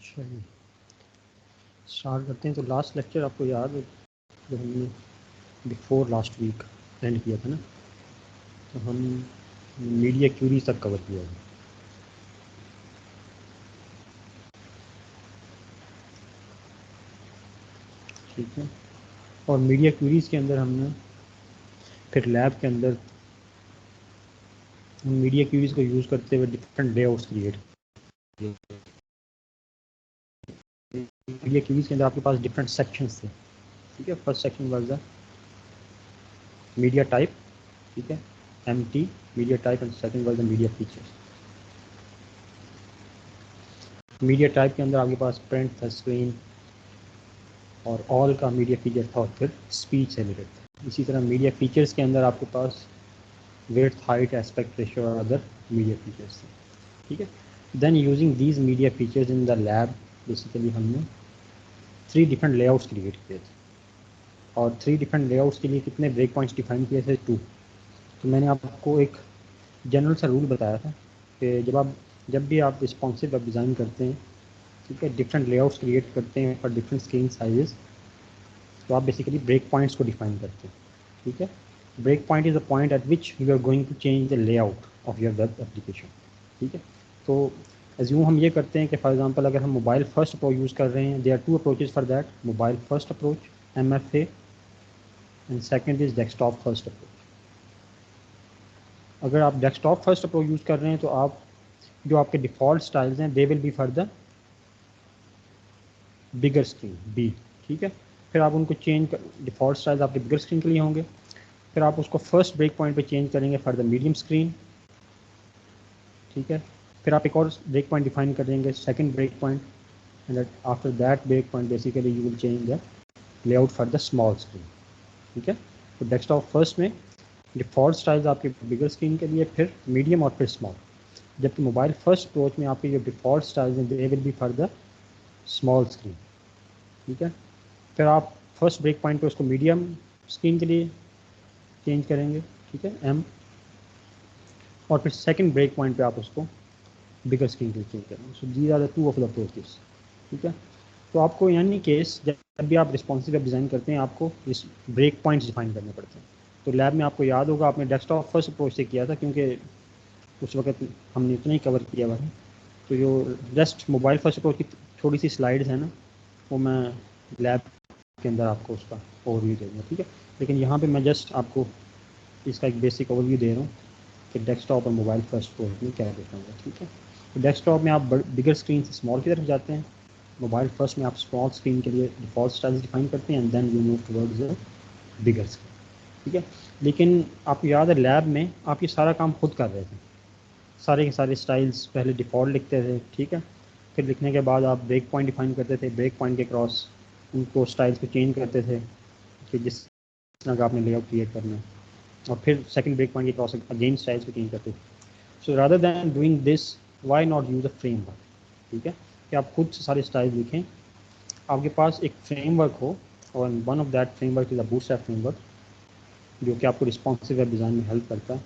चलिए स्टार्ट करते हैं। तो लास्ट लेक्चर आपको याद है जब हमने बिफोर लास्ट वीक एंड किया था ना, तो हम मीडिया क्यूरीज तक कवर किया है। ठीक है, और मीडिया क्यूरीज के अंदर हमने फिर लैब के अंदर मीडिया क्यूरीज को यूज़ करते हुए डिफरेंट लेआउट्स क्रिएट किए। मीडिया क्यूरीज के अंदर आपके पास डिफरेंट सेक्शंस थे। ठीक है, first section was the media type, ठीक है, MT media type, and second was the media features. Media type के अंदर आपके पास प्रिंट था, स्क्रीन और ऑल का मीडिया फीचर था, और फिर स्पीच से रिलेटेड था। इसी तरह मीडिया फीचर्स के अंदर आपके पास विड्थ, हाइट, एस्पेक्ट रेशियो और अदर मीडिया फीचर्स थे। ठीक है, then using these media features in the lab basically हमने 3 डिफरेंट लेआउट्स क्रिएट किए थे, और 3 डिफरेंट लेआउट्स के लिए कितने ब्रेक पॉइंट्स डिफाइन किए थे? 2। तो मैंने आपको एक जनरल सा रूल बताया था कि जब भी आप रिस्पॉन्सिव वेब डिज़ाइन करते हैं, ठीक है, डिफरेंट लेआउट्स क्रिएट करते हैं फॉर डिफरेंट स्क्रीन साइजेस, तो आप बेसिकली ब्रेक पॉइंट्स को डिफाइन करते हैं। ठीक है, break point is a point at which you are going to change the layout of your web application. ठीक है, तो एज्यूम हम ये करते हैं कि फॉर एग्जांपल अगर हम मोबाइल फर्स्ट अप्रोच यूज़ कर रहे हैं, there are 2 approaches for that, mobile first approach MFA, and second is desktop first approach. अगर आप डेस्कटॉप फर्स्ट अप्रोच यूज़ कर रहे हैं तो आप जो आपके डिफ़ॉल्ट स्टाइल्स हैं they will be for the bigger screen B। ठीक है, फिर आप उनको चेंज कर, डिफ़ॉल्ट स्टाइल्स आपके बिगर स्क्रीन के लिए होंगे, फिर आप उसको फर्स्ट ब्रेक पॉइंट पे चेंज करेंगे फॉर द मीडियम स्क्रीन। ठीक है, फिर आप एक और ब्रेक पॉइंट डिफाइन कर देंगे, second break point, and after that break point basically you will change the layout for the small screen. ठीक है, तो डेस्कटॉप फर्स्ट में डिफ़ॉल्ट स्टाइल्स आपके बिगर स्क्रीन के लिए, फिर मीडियम और फिर स्मॉल, जबकि मोबाइल फर्स्ट अप्रोच में आपके जो डिफ़ॉल्ट स्टाइल्स हैं they will be for the small screen. ठीक है, फिर आप फर्स्ट ब्रेक पॉइंट पे उसको मीडियम स्क्रीन के लिए चेंज करेंगे, ठीक है, M, और फिर सेकंड ब्रेक पॉइंट पे आप उसको बिगर स्क्रीन के लिए चेंज करेंगे। So these are the 2 of the approaches. ठीक है, तो आपको यानी केस जब भी आप रिस्पॉन्सिव वेब डिज़ाइन करते हैं आपको इस ब्रेक पॉइंट्स डिफाइन करने पड़ते हैं। तो लैब में आपको याद होगा आपने डेस्कटॉप फर्स्ट अप्रोच से किया था, क्योंकि उस वक्त हमने इतना ही कवर किया हुआ है। तो जो जस्ट मोबाइल फर्स्ट अप्रोच की थोड़ी सी स्लाइड्स हैं ना, वो मैं लैब के अंदर आपको उसका ओवरव्यू दे दूँगा। ठीक है, लेकिन यहाँ पे मैं जस्ट आपको इसका एक बेसिक ओवरव्यू दे रहा हूँ कि डेस्कटॉप और मोबाइल फर्स्ट अप्रोच में क्या डिफरेंस है। ठीक है, तो डेस्कटॉप में आप बिगर स्क्रीन से स्मॉल की तरफ जाते हैं, मोबाइल फर्स्ट में आप स्मॉल स्क्रीन के लिए डिफ़ॉल्ट स्टाइल्स डिफाइन करते हैं, and then you move towards the bigger screen. ठीक है, लेकिन आपको याद है लैब में आप ये सारा काम खुद कर रहे थे, सारे के सारे स्टाइल्स पहले डिफ़ॉल्ट लिखते थे। ठीक है, फिर लिखने के बाद आप ब्रेक पॉइंट डिफाइन करते थे, ब्रेक पॉइंट के क्रॉस उनको स्टाइल्स को चेंज करते थे कि जिस तरह का आपने लेआउट क्रिएट करना है, और फिर सेकंड ब्रेक पॉइंट के क्रॉस अगेन स्टाइल्स को चेंज करते थे। So rather than doing this, why not use a framework. ठीक है, कि आप खुद से सारे स्टाइल लिखें, आपके पास एक फ्रेमवर्क हो, और one of that framework is a bootstrap framework, जो कि आपको रिस्पॉन्सिव वेब डिज़ाइन में हेल्प करता है।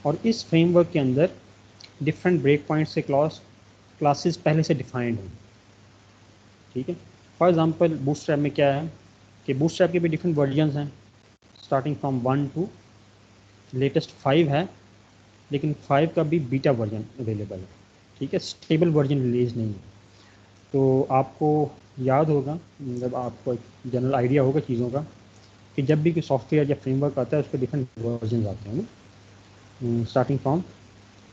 और इस फ्रेमवर्क के अंदर डिफरेंट ब्रेक पॉइंट से क्लासेस पहले से डिफाइंड हैं। ठीक है, फॉर एग्जांपल बूटस्ट्रैप में क्या है कि बूटस्ट्रैप के भी डिफरेंट वर्जन्स हैं, स्टार्टिंग फ्रॉम 1 टू लेटेस्ट 5 है, लेकिन 5 का भी बीटा वर्जन अवेलेबल है। ठीक है, स्टेबल वर्जन रिलीज़ नहीं है। तो आपको याद होगा, मतलब आपको एक जनरल आइडिया होगा चीज़ों का, कि जब भी कोई सॉफ्टवेयर या फ्रेमवर्क आता है उसके डिफरेंट वर्जन आते हैं ना, स्टार्टिंग फ्रॉम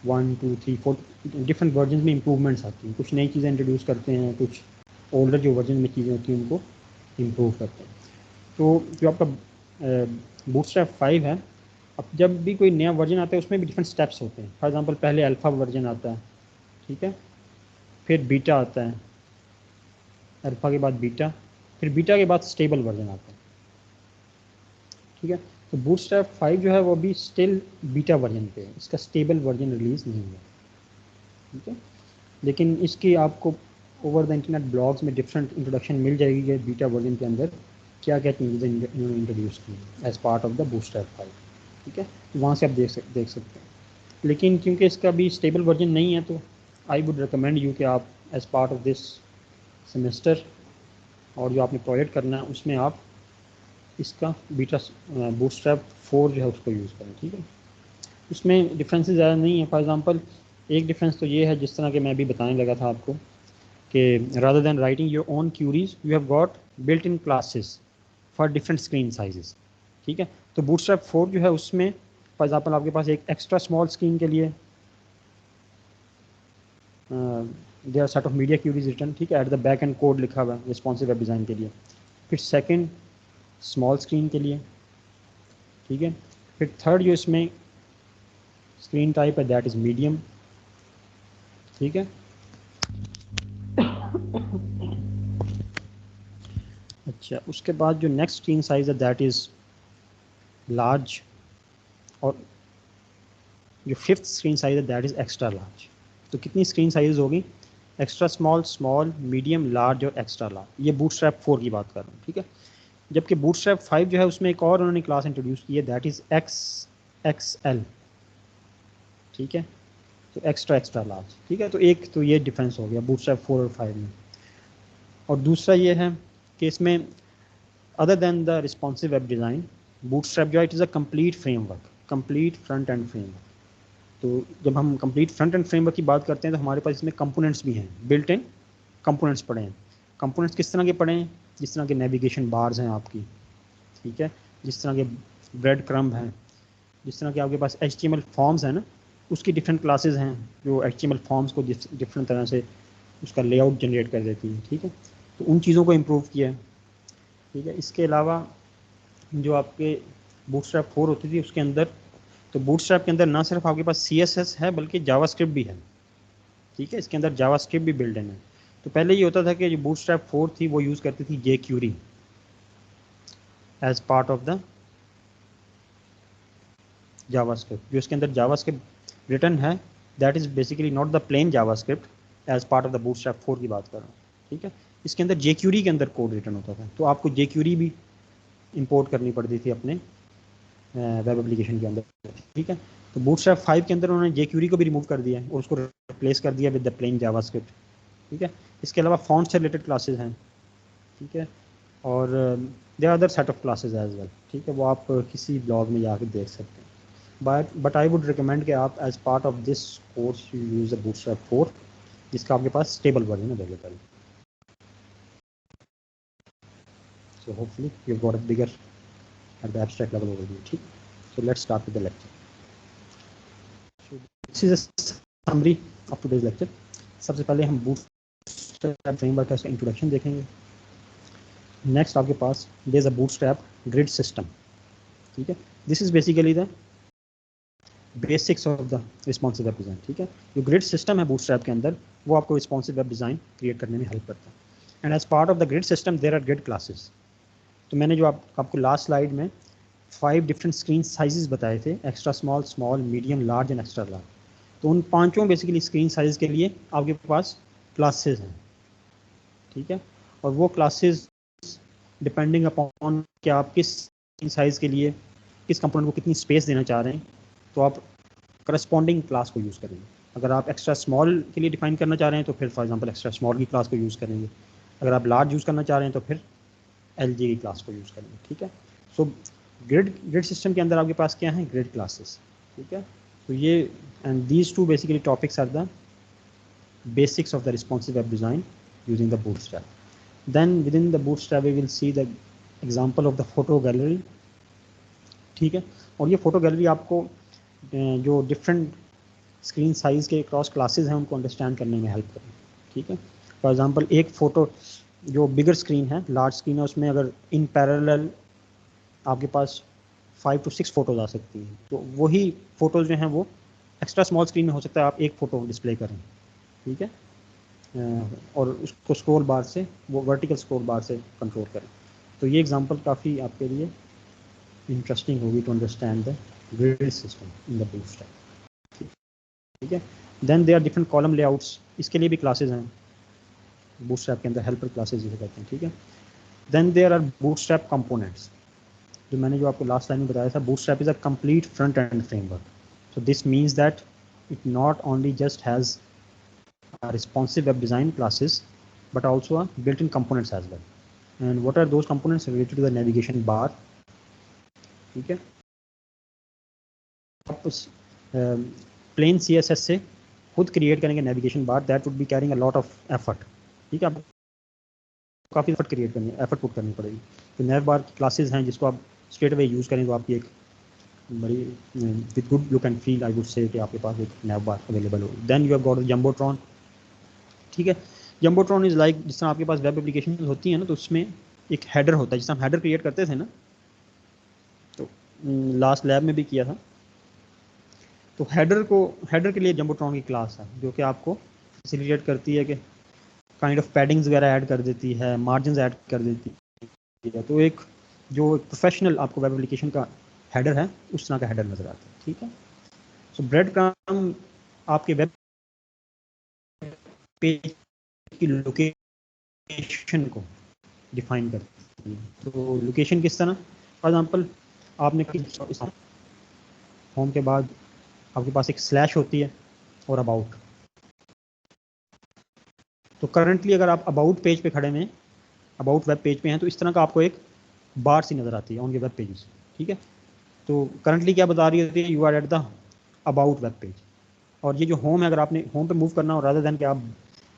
1 2 3 4, डिफरेंट वर्जन में इंप्रूवमेंट्स आती हैं, कुछ नई चीज़ें इंट्रोड्यूस करते हैं, कुछ ओल्डर जो वर्जन में चीज़ें होती हैं उनको इम्प्रूव करते हैं। तो जो आपका बूटस्ट्रैप 5 है, अब जब भी कोई नया वर्जन आता है उसमें भी डिफरेंट स्टेप्स होते हैं। फॉर एग्जांपल पहले अल्फ़ा वर्जन आता है, ठीक है, फिर बीटा आता है, अल्फ़ा के बाद बीटा, फिर बीटा के बाद स्टेबल वर्जन आता है। ठीक है, तो बूटस्ट्रैप 5 जो है वो भी स्टिल बीटा वर्जन पे है, इसका स्टेबल वर्जन रिलीज़ नहीं है। ठीक है, लेकिन इसकी आपको ओवर द इंटरनेट ब्लॉग्स में डिफरेंट इंट्रोडक्शन मिल जाएगी कि बीटा वर्जन के अंदर क्या क्या चेंजेस इन्होंने इंट्रोड्यूस की as part of the Bootstrap 5। ठीक है, तो वहाँ से आप देख सकते हैं। लेकिन क्योंकि इसका भी स्टेबल वर्जन नहीं है, तो आई वुड रिकमेंड यू कि आप as part of this semester और जो आपने प्रोजेक्ट करना है उसमें आप इसका बीटा बूटस्ट्रैप 4 जो है उसको यूज़ करें, ठीक है। उसमें डिफरेंसेस ज़्यादा नहीं है। फॉर एग्जांपल एक डिफरेंस तो ये है, जिस तरह के मैं अभी बताने लगा था आपको, कि rather than writing your own queries you have got built in classes for different screen sizes, ठीक है। तो बूटस्ट्रैप 4 जो है उसमें फॉर एग्जांपल आपके पास एक एक्स्ट्रा स्मॉल स्क्रीन के लिए there set of media queries written, ठीक है, at the back end code लिखा हुआ है रिस्पॉन्सिव वेब डिज़ाइन के लिए। फिर सेकंड स्मॉल स्क्रीन के लिए, ठीक है। फिर थर्ड जो इसमें स्क्रीन टाइप है दैट इज़ मीडियम, ठीक है। अच्छा, उसके बाद जो नेक्स्ट स्क्रीन साइज़ है दैट इज़ लार्ज, और जो फिफ्थ स्क्रीन साइज़ है दैट इज़ एक्स्ट्रा लार्ज। तो कितनी स्क्रीन साइज़ होगी? Extra small, small, medium, large और एक्स्ट्रा लार्ज। ये बूटस्ट्रैप 4 की बात कर रहा हूँ, ठीक है। जबकि बूटस्ट्रैप 5 जो है उसमें एक और उन्होंने क्लास इंट्रोड्यूस की है दैट इज़ XXL, ठीक है। तो एक्स्ट्रा लार्ज, ठीक है। तो एक तो ये डिफरेंस हो गया बूटस्ट्रैप 4 और 5 में। और दूसरा ये है कि इसमें other than the responsive web design, bootstrap जो है it is a complete framework, complete front end framework. तो जब हम कंप्लीट फ्रंट एंड फ्रेमवर्क की बात करते हैं तो हमारे पास इसमें कंपोनेंट्स भी हैं, बिल्ट इन कंपोनेंट्स पड़े हैं। कंपोनेंट्स किस तरह के पड़े हैं? जिस तरह के नेविगेशन बार्स हैं आपकी, ठीक है, जिस तरह के ब्रेड क्रम्ब हैं, जिस तरह के आपके पास HTML फॉर्म्स हैं ना, उसकी डिफरेंट क्लासेस हैं जो HTML फॉर्म्स को डिफरेंट तरह से उसका लेआउट जनरेट कर देती हैं, ठीक है। तो उन चीज़ों को इम्प्रूव किया है, ठीक है। इसके अलावा जो आपके बूटस्ट्रैप 4 होती थी उसके अंदर, तो बूटस्ट्रैप के अंदर ना सिर्फ आपके पास CSS है बल्कि जावास्क्रिप्ट भी है, ठीक है। इसके अंदर जावास्क्रिप्ट भी बिल्ड इन है। तो पहले ये होता था कि जो बूटस्ट्रैप 4 थी वो यूज़ करती थी jQuery as part of the JavaScript. जो इसके अंदर जावास्क्रिप्ट रिटर्न है that is basically not the plain JavaScript as part of the Bootstrap 4 की बात कर रहा हूँ, ठीक है। इसके अंदर jQuery के अंदर कोड रिटर्न होता था, तो आपको jQuery भी इंपोर्ट करनी पड़ती थी अपने वेब एप्लीकेशन के अंदर, ठीक है। तो बूटस्ट्रैप 5 के अंदर उन्होंने jQuery को भी रिमूव कर दिया और उसको रिप्लेस कर दिया विद द प्लेन जावास्क्रिप्ट, ठीक है। इसके अलावा फॉन्ट से रिलेटेड क्लासेस हैं, ठीक है, और there other set of classes as well, ठीक है। वो आप किसी ब्लॉग में जाकर देख सकते हैं। बट आई वुड रिकमेंड कि आप as part of this course you use the Bootstrap 4 जिसका आपके पास स्टेबल वर्जन अवेलेबल है। So hopefully you've got a bigger at the abstract level overview, ठीक। So let's start with the lecture. So this is a summary of today's lecture. सबसे पहले हम bootstrap framework का इसका इंट्रोडक्शन देखेंगे। Next आपके पास there is a Bootstrap grid system, ठीक है। This is basically the basics of the responsive web design, ठीक है। जो ग्रिड सिस्टम है बूटस्ट्रैप के अंदर वो आपको रिस्पॉन्सिव वेब डिज़ाइन क्रिएट करने में हेल्प करता है। And as part of the grid system there are grid classes. तो मैंने जो आपको लास्ट स्लाइड में 5 डिफरेंट स्क्रीन साइजेस बताए थे, extra small, small, medium, large and extra large. तो उन पांचों बेसिकली स्क्रीन साइज के लिए आपके पास क्लासेस हैं, ठीक है। और वो क्लासेस डिपेंडिंग अपॉन कि आप किस स्क्रीन साइज़ के लिए किस कंपोनेंट को कितनी स्पेस देना चाह रहे हैं, तो आप करस्पॉन्डिंग क्लास को यूज़ करेंगे। अगर आप एक्स्ट्रा स्मॉल के लिए डिफाइन करना चाह रहे हैं तो फिर फॉर एग्जांपल एक्स्ट्रा स्मॉल की क्लास को यूज़ करेंगे। अगर आप लार्ज यूज़ करना चाह रहे हैं तो फिर LG की क्लास को यूज़ करेंगे, ठीक है। सो ग्रिड सिस्टम के अंदर आपके पास क्या है? ग्रिड क्लासेस, ठीक है। तो ये and these two basically topics are the basics of the responsive web design using the bootstrap. Then within the bootstrap we will see the example of the photo gallery, ठीक है। और ये photo gallery आपको जो different screen size के cross classes हैं उनको understand करने में हेल्प करें, ठीक है। फॉर एग्जांपल एक फ़ोटो जो बिगर स्क्रीन है, लार्ज स्क्रीन है, उसमें अगर इन पैरेलल आपके पास 5 to 6 फ़ोटोज़ आ सकती हैं, तो वही फ़ोटोज़ जो हैं वो एक्स्ट्रा स्मॉल स्क्रीन में हो सकता है आप एक फ़ोटो डिस्प्ले करें, ठीक है। और उसको स्क्रॉल बार से वो वर्टिकल स्क्रॉल बार से कंट्रोल करें। तो ये एग्जांपल काफ़ी आपके लिए इंटरेस्टिंग होगी to understand the grid system in the Bootstrap, ठीक है। Then they are different column layouts, इसके लिए भी क्लासेस हैं बूटस्ट्रैप के अंदर, हेल्पर क्लासेस जिसे कहते हैं, ठीक है। Then there are Bootstrap components, जो मैंने जो आपको लास्ट टाइम में बताया था, Bootstrap is a complete front end framework. So this means that it not only just has responsive web design classes, but also built-in components as well. And what are those components? Related to the navigation bar. ठीक है, आप plane CSS से खुद create करेंगे navigation bar, that would be carrying a lot of effort. ठीक है, आपको काफ़ी एफर्ट क्रिएट करनी, एफर्ट पुट करनी पड़ेगी. तो नेव बार क्लासेस हैं जिसको आप स्ट्रेट अवे यूज़ करें तो आपकी एक बड़ी with good look and feel I would say कि आपके पास एक नेव बार अवेलेबल हो. Then you have got jumbotron. ठीक है, जंबोट्रॉन इज़ लाइक जिस तरह आपके पास वेब एप्लीकेशन होती है ना, तो उसमें एक हेडर होता है, जिस तरह हम हेडर क्रिएट करते थे ना, तो लास्ट लैब में भी किया था. तो हेडर के लिए जंबोट्रॉन की क्लास है जो कि आपको फैसिलिटेट करती है कि काइंड ऑफ पैडिंग्स वगैरह ऐड कर देती है, मार्जिन ऐड कर देती है. तो एक जो प्रोफेशनल आपको वेब एप्लीकेशन का हेडर है उस तरह का हेडर नज़र आता है. ठीक है, सो ब्रेड क्रम्ब आपके वेब पेज की लोकेशन को डिफाइन करती है. तो लोकेशन किस तरह, फॉर एग्जांपल आपने होम के बाद आपके पास एक स्लैश होती है और अबाउट. तो करंटली अगर आप अबाउट पेज पे खड़े हैं, अबाउट वेब पेज पे हैं, तो इस तरह का आपको एक बार सी नज़र आती है ऑन योर वेब पेजेस. ठीक है, तो करंटली क्या बता रही होती है, you are at the about web page. और ये जो होम है, अगर आपने होम पे मूव करना हो, रादर देन कि आप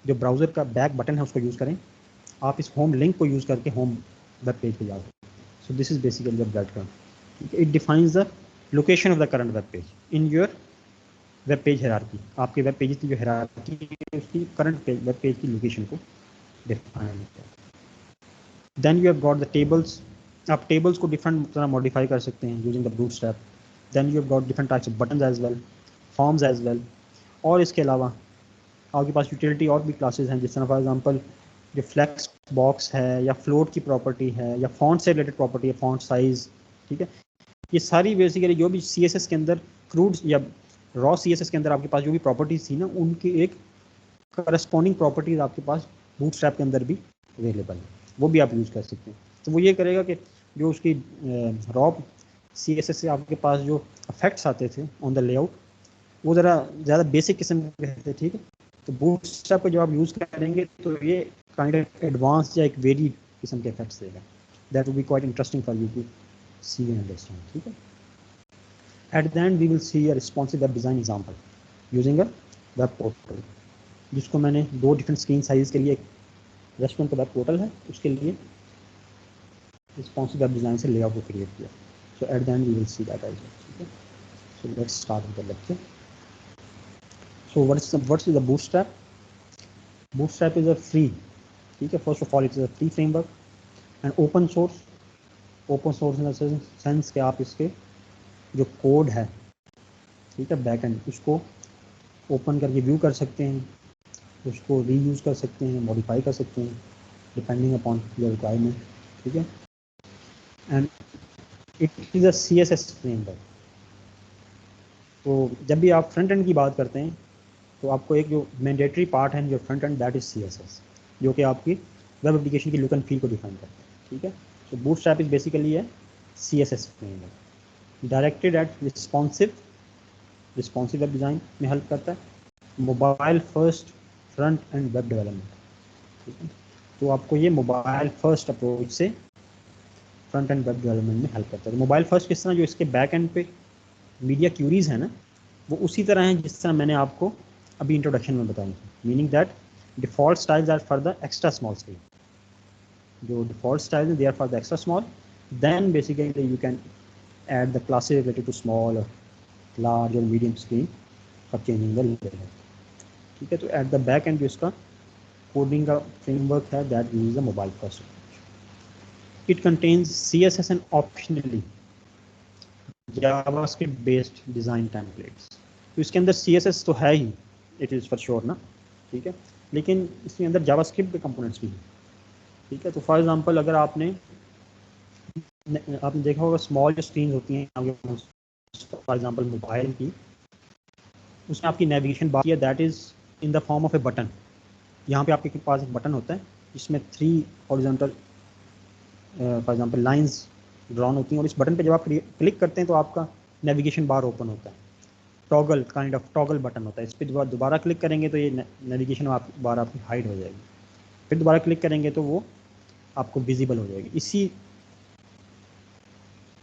जो ब्राउज़र का बैक बटन है उसको यूज़ करें, आप इस होम लिंक को यूज़ करके होम वेब पेज पे जाओ. So this is basically the breadcrumb. It defines the location of the current web page in your web page hierarchy. आपके वेब पेज की जो हायरार्की है उसकी करंट वेब पेज की location को define करता है. Then you have got the tables. आप टेबल्स को डिफरेंट तरह मॉडिफाई कर सकते हैं using the bootstrap. Then you have got different types of buttons as well, forms as well. और इसके अलावा आपके पास यूटिलिटी और भी क्लासेस हैं, जिस तरह फॉर एग्जांपल जो फ्लेक्स बॉक्स है या फ्लोट की प्रॉपर्टी है या फॉन्ट से रिलेटेड प्रॉपर्टी है, फॉन्ट साइज़. ठीक है, ये सारी बेसिकली जो भी CSS के अंदर क्रूड या रॉ CSS के अंदर आपके पास जो भी प्रॉपर्टीज़ थी ना, उनकी एक करस्पॉन्डिंग प्रॉपर्टीज़ आपके पास बूटस्ट्रैप के अंदर भी अवेलेबल है, वो भी आप यूज़ कर सकते हैं. तो वो ये करेगा कि जो उसकी रॉ CSS से आपके पास जो इफेक्ट्स आते थे ऑन द लेआउट, वो ज़रा ज़्यादा बेसिक किस्म के थे. ठीक है, तो बूटस्ट्रैप को जब आप यूज़ करेंगे तो ये काइंड ऑफ एडवांस या एक वेरिड किस्म के इफेक्ट्स देगा. That will be quite interesting for you to see and understand. ठीक है, at the end we will see a responsive web design example using a web portal, जिसको मैंने दो डिफरेंट स्क्रीन साइज के लिए, एक रेस्टोरेंट का वेब पोर्टल है उसके लिए रिस्पॉन्सिव वेब डिज़ाइन से लेआउट को क्रिएट किया. So at the end we will see that as well. ठीक है, so let's start with the lecture. So what's the Bootstrap. Bootstrap is a free. ठीक है, first of all it is a free framework and open source. Open source in the sense कि आप इसके जो code है, ठीक है, back end, उसको ओपन करके व्यू कर सकते हैं, उसको रीयूज़ कर सकते हैं, मॉडिफाई कर सकते हैं डिपेंडिंग अपॉन योर रिक्वायरमेंट. ठीक है, and it is a CSS framework. तो जब भी आप फ्रंट एंड की बात करते हैं तो आपको एक जो मैंडेटरी पार्ट है जो front end, that is CSS, जो कि आपकी वेब एप्लीकेशन की लुक एंड फील को डिफाइन करता है. ठीक है, सो बूटस्ट्रैप इज़ बेसिकली है CSS framework directed eight responsive web design में हेल्प करता है, mobile first front end web development. ठीक है, तो आपको ये मोबाइल फर्स्ट अप्रोच से फ्रंट एंड वेब डेवलपमेंट में हेल्प करता है. तो मोबाइल फर्स्ट किस तरह, जो इसके बैक एंड पे मीडिया क्यूरीज है ना, वो उसी तरह हैं जिस तरह मैंने आपको अभी इंट्रोडक्शन में बताई थी. Meaning that default styles are for the extra small screen. जो डिफ़ॉल्ट स्टाइल्स हैं they are for the extra small. Then basically you can add the classes related to small, large और medium screen for changing the layer. ठीक है, तो eight the back and जो इसका coding का framework है, that use the mobile first. It contains CSS and optionally JavaScript based design templates. तो इसके अंदर CSS तो है ही, इट इज़ फॉर श्योर ना. ठीक है, लेकिन इसके अंदर जावास्क्रिप्ट के कंपोनेंट्स भी हैं. ठीक है, तो फॉर एग्जांपल अगर आपने देखा होगा स्मॉल जो स्क्रीन होती हैं फॉर एग्जांपल मोबाइल की, उसमें आपकी नेविगेशन बार है, that is in the form of A button. यहाँ पे आपके पास एक बटन होता है जिसमें 3 horizontal for example lines drawn होती हैं, और इस बटन पे जब आप क्लिक करते हैं तो आपका नेविगेशन बार ओपन होता है. टॉगल बटन होता है. इस पर दोबारा क्लिक करेंगे तो ये नेविगेशन बार आपकी हाइड हो जाएगी. फिर दोबारा क्लिक करेंगे तो वो आपको विजिबल हो जाएगी। इसी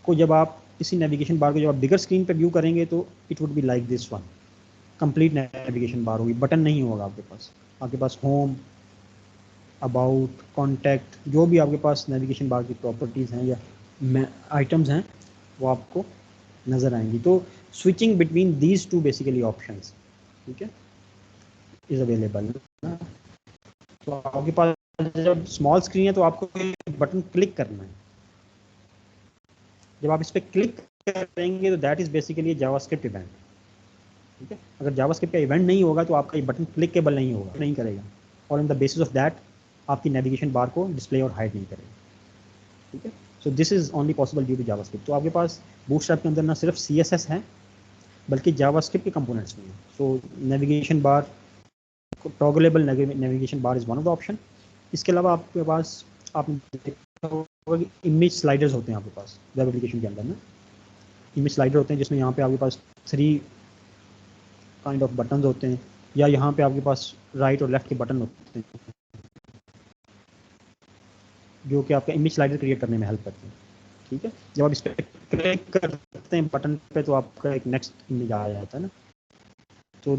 को जब आप इसी नेविगेशन बार को जब आप बिगर स्क्रीन पे व्यू करेंगे तो it would be like this one, complete navigation bar होगी, बटन नहीं होगा आपके पास। आपके पास होम, अबाउट, कॉन्टैक्ट, जो भी आपके पास नेविगेशन बार की प्रॉपर्टीज़ हैं या आइटम्स हैं वो आपको नज़र आएंगी। तो switching between these two basically options, ठीक है, इज़ अवेलेबल। तो आपके पास जब स्मॉल स्क्रीन है तो आपको बटन क्लिक करना है। जब आप इस पर क्लिक करेंगे तो that is basically JavaScript event, ठीक है। अगर जावास्क्रिप्ट का इवेंट नहीं होगा तो आपका ये बटन क्लिकेबल नहीं होगा, नहीं करेगा, और in the basis of that आपकी नेविगेशन बार को डिस्प्ले और हाइड नहीं करेगा, ठीक है। So this is only possible due to JavaScript. तो आपके पास बूटस्ट्रैप के अंदर ना सिर्फ CSS है बल्कि जावास्क्रिप्ट के कंपोनेंट्स भी हैं। So navigation bar, toggleable navigation bar is one of the option. इसके अलावा आपके पास आपने देखा होगा कि इमेज स्लाइडर्स होते हैं आपके पास वेब एप्लीकेशन के अंदर ना, इमेज स्लाइडर होते हैं जिसमें यहाँ पे आपके पास 3 काइंड ऑफ बटन होते हैं, या यहाँ पे आपके पास राइट और लेफ्ट के बटन होते हैं जो कि आपका इमेज स्लाइडर क्रिएट करने में हेल्प करते हैं, ठीक है। जब आप इस पर क्लिक करते हैं बटन पे तो आपका एक नेक्स्ट इमेज आ जाता है ना। तो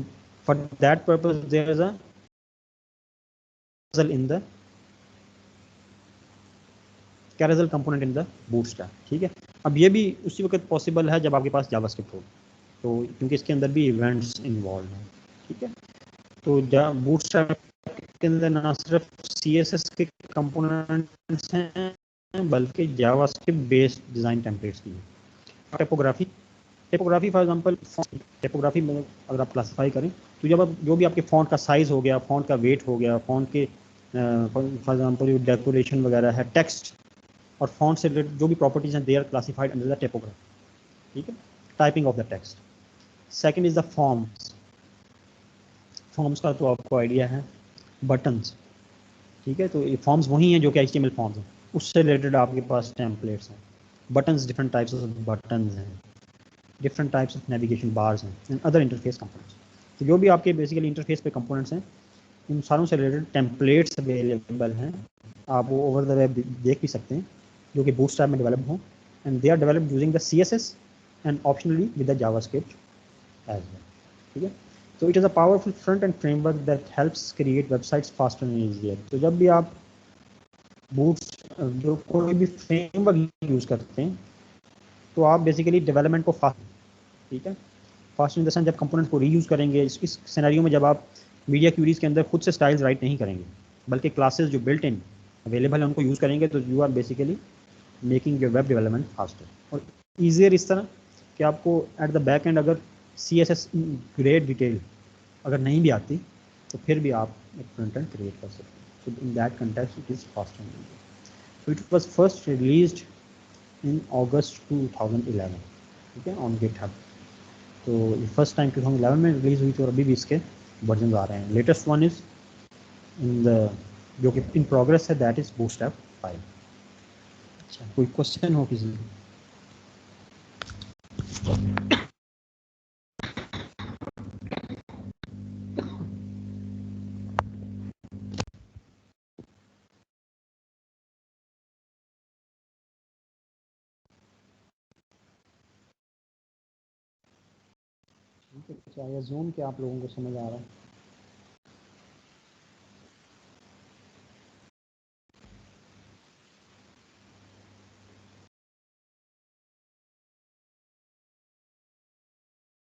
for that purpose there is a in the carousel component in the Bootstrap, ठीक है। अब ये भी उसी वक्त पॉसिबल है जब आपके पास जावास्क्रिप्ट हो, तो क्योंकि इसके अंदर भी इवेंट्स इन्वॉल्व हैं, ठीक है। तो बूटस्ट्रैप के अंदर ना सिर्फ CSS के कंपोनेंट्स हैं बल्कि जावास्क्रिप्ट बेस्ड डिज़ाइन टेम्पलेट्स भी हैं। टाइपोग्राफी फॉर एग्जांपल, टाइपोग्राफी में अगर आप क्लासिफाई करें तो जब आप जो भी आपके फ़ॉन्ट का साइज़ हो गया, फ़ॉन्ट का वेट हो गया, फ़ॉन्ट के फॉर एग्जांपल जो डेकोरेशन वगैरह है, टेक्स्ट और फ़ॉन्ट से रिलेटेड जो भी प्रॉपर्टीज़ हैं, they are classified under the typography, ठीक है। Typing of the text. Second is the forms. Forms का तो आपको आइडिया है, बटन्स, ठीक है। तो ये फॉर्म्स वही हैं जो कि HTML फॉर्म्स हैं, उससे रिलेटेड आपके पास टेम्पलेट्स हैं। Buttons different types of buttons हैं, different types of navigation bars हैं एंड अदर इंटरफेस कंपोनेंट्स। तो जो भी आपके बेसिकली इंटरफेस पे कंपोनेंट्स हैं उन सारों से रिलेटेड टेम्पलेट्स अवेलेबल हैं। आप वो ओवर द वेब देख भी सकते हैं जो कि बूटस्ट्रैप में डेवलप हों, and they are developed using the CSS and optionally with the JavaScript as well, ठीक है। तो it is a powerful front end framework that helps create websites faster and easier. तो जब भी आप बूट्स जो कोई भी फ्रेमवर्क यूज़ करते हैं तो आप बेसिकली डेवलपमेंट को फास्ट, ठीक है, फास्ट इन द सेंस जब कंपोनेंट्स को रीयूज़ करेंगे। इस सिनेरियो में जब आप मीडिया क्यूरीज के अंदर खुद से स्टाइल्स राइट नहीं करेंगे बल्कि क्लासेस जो बिल्ट इन अवेलेबल है उनको यूज़ करेंगे, तो you are basically making your web development faster और ईजियर इस तरह कि आपको एट द बैक एंड अगर CSS ग्रेट डिटेल अगर नहीं भी आती तो फिर भी आप एक फ्रंट एंड क्रिएट कर सकते हैं। So in that context it is faster. So it was first released in August 2011, ठीक है, ऑन गिटहब। तो ये फर्स्ट टाइम 2011 में रिलीज़ हुई थी और अभी भी इसके वर्जन आ रहे हैं। Latest one is in the जो कि इन प्रोग्रेस है, दैट इज़ बूटस्ट्रैप 5। अच्छा, कोई क्वेश्चन हो किसी को? अच्छा, या जूम के आप लोगों को समझ आ रहा है?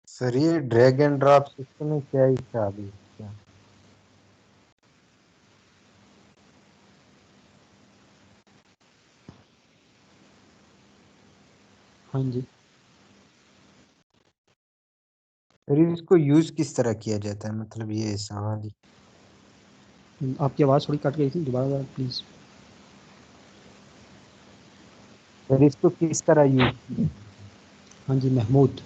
सर ये ड्रैग एंड ड्रॉप सिस्टम में क्या ही था अभी क्या? हाँ जी, सर इसको यूज किस तरह किया जाता है, मतलब ये सवाल ही। आपकी आवाज़ थोड़ी कट गई थी, दोबारा प्लीज़। सर इसको किस तरह यूज किया? हाँ जी, महमूद।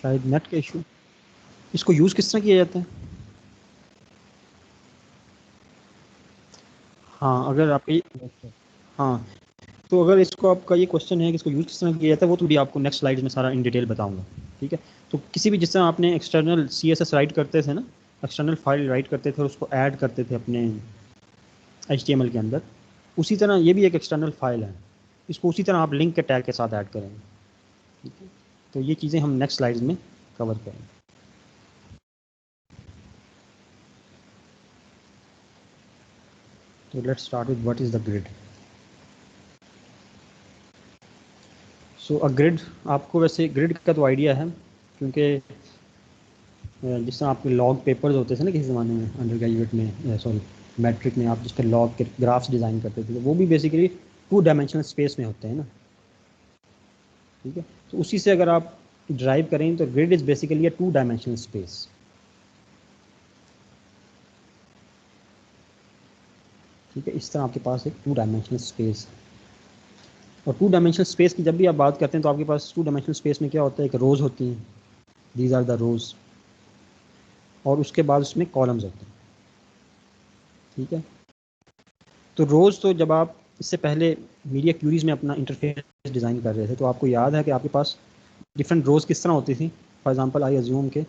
शायद नेट का इशू। इसको यूज़ किस तरह किया जाता है? हाँ, अगर आपकी, हाँ, तो अगर इसको आपका ये क्वेश्चन है कि इसको यूज़ किस तरह किया जाता है वो तो भी आपको नेक्स्ट स्लाइड में सारा इन डिटेल बताऊंगा, ठीक है। तो किसी भी, जिस तरह आपने एक्सटर्नल CSS राइट करते थे ना, एक्सटर्नल फाइल राइट करते थे और उसको ऐड करते थे अपने HTML के अंदर, उसी तरह ये भी एक एक्सटर्नल फाइल है, इसको उसी तरह आप लिंक के टैग के साथ ऐड करेंगे। ठीक है, तो ये चीज़ें हम नेक्स्ट स्लाइड्स में कवर करेंगे। तो let's start with what is the grid. So a grid, आपको वैसे ग्रिड का तो आइडिया है, क्योंकि जिस तरह आपके लॉग पेपर्स होते थे ना किसी ज़माने में अंडर ग्रेजुएट में, सॉरी मैट्रिक में, आप जिस पर लॉग के ग्राफ्स डिज़ाइन करते थे, वो भी बेसिकली 2 डायमेंशनल स्पेस में होते हैं ना। ठीक है, तो उसी से अगर आप ड्राइव करें तो grid is basically a 2 dimensional space. ठीक है, इस तरह आपके पास एक 2 डायमेंशनल स्पेस है। और 2 डायमेंशनल स्पेस की जब भी आप बात करते हैं तो आपके पास 2 डायमेंशनल स्पेस में क्या होता है, एक रोज़ होती हैं, दीज आर द रोज़, और उसके बाद उसमें कॉलम्स होते हैं। ठीक है, तो रोज़, तो जब आप इससे पहले मीडिया क्यूरीज में अपना इंटरफेस डिज़ाइन कर रहे थे तो आपको याद है कि आपके पास डिफरेंट रोज़ किस तरह होती थी। फॉर एग्जांपल आई अज्यूम के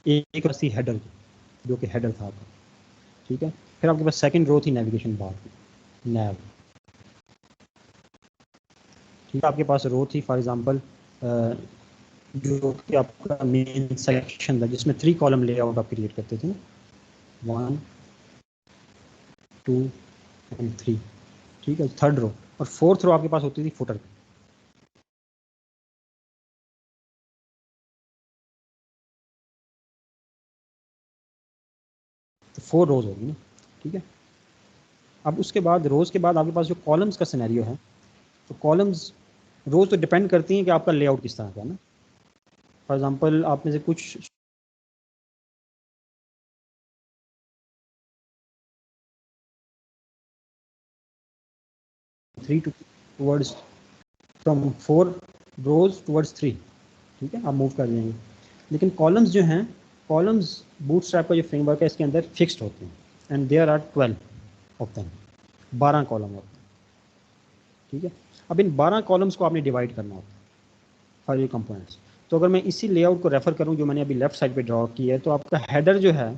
एक सी हेडर, जो कि हेडर था आपका। ठीक है, फिर आपके पास सेकंड रो थी नेविगेशन बार की, नैव। ठीक है, आपके पास रो थी फॉर एग्जांपल जो कि आपका मेन सेक्शन था, जिसमें 3 कॉलम लेआउट आप क्रिएट करते थे, 1 2 एंड 3। ठीक है, थर्ड रो। और फोर्थ रो आपके पास होती थी फुटर। तो 4 रोज होगी ना। ठीक है, अब उसके बाद रोज के बाद आपके पास जो कॉलम्स का सिनेरियो है, तो कॉलम्स रोज तो डिपेंड करती हैं कि आपका लेआउट किस तरह का है ना। फॉर एग्जांपल आप में से कुछ 3 टूवर्ड्स, फ्रॉम 4 रोज टूवर्ड्स 3। ठीक है, आप मूव कर जाएंगे। लेकिन कॉलम्स जो हैं, कॉलम्स बूटस्ट्रैप का जो फ्रेमवर्क है इसके अंदर फिक्स्ड होते हैं, and there are 12 of them, 12 column होते हैं। ठीक है, अब इन 12 कॉलम्स को आपने डिवाइड करना होता है फॉर ये कंपोनेंट्स। तो अगर मैं इसी लेआउट को रेफर करूं जो मैंने अभी लेफ्ट साइड पे ड्रॉ की है, तो आपका हेडर जो है,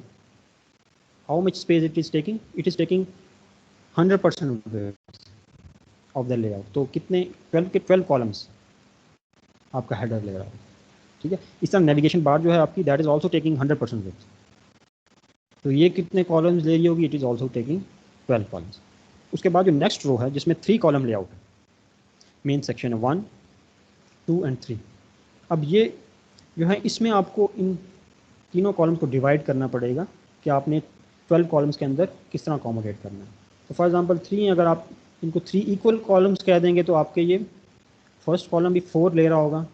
how much space it is taking 100% of the layout. तो कितने 12 के 12 कॉलम्स आपका हेडर ले रहा है। ठीक है, इस तरह नेविगेशन बार जो है आपकी, that is also taking 100% width. तो ये कितने कॉलम्स ले रही होगी, it is also taking 12 columns. उसके बाद जो नेक्स्ट रो है जिसमें 3 कॉलम लेआउट है, मेन सेक्शन है 1 2 एंड 3। अब ये जो है, इसमें आपको इन तीनों कॉलम को डिवाइड करना पड़ेगा कि आपने 12 कॉलम्स के अंदर किस तरह अकोमोडेट करना है। तो फॉर एग्जांपल 3, अगर आप इनको 3 इक्वल कॉलम्स कह देंगे तो आपके ये फर्स्ट कॉलम भी 4 ले रहा होगा,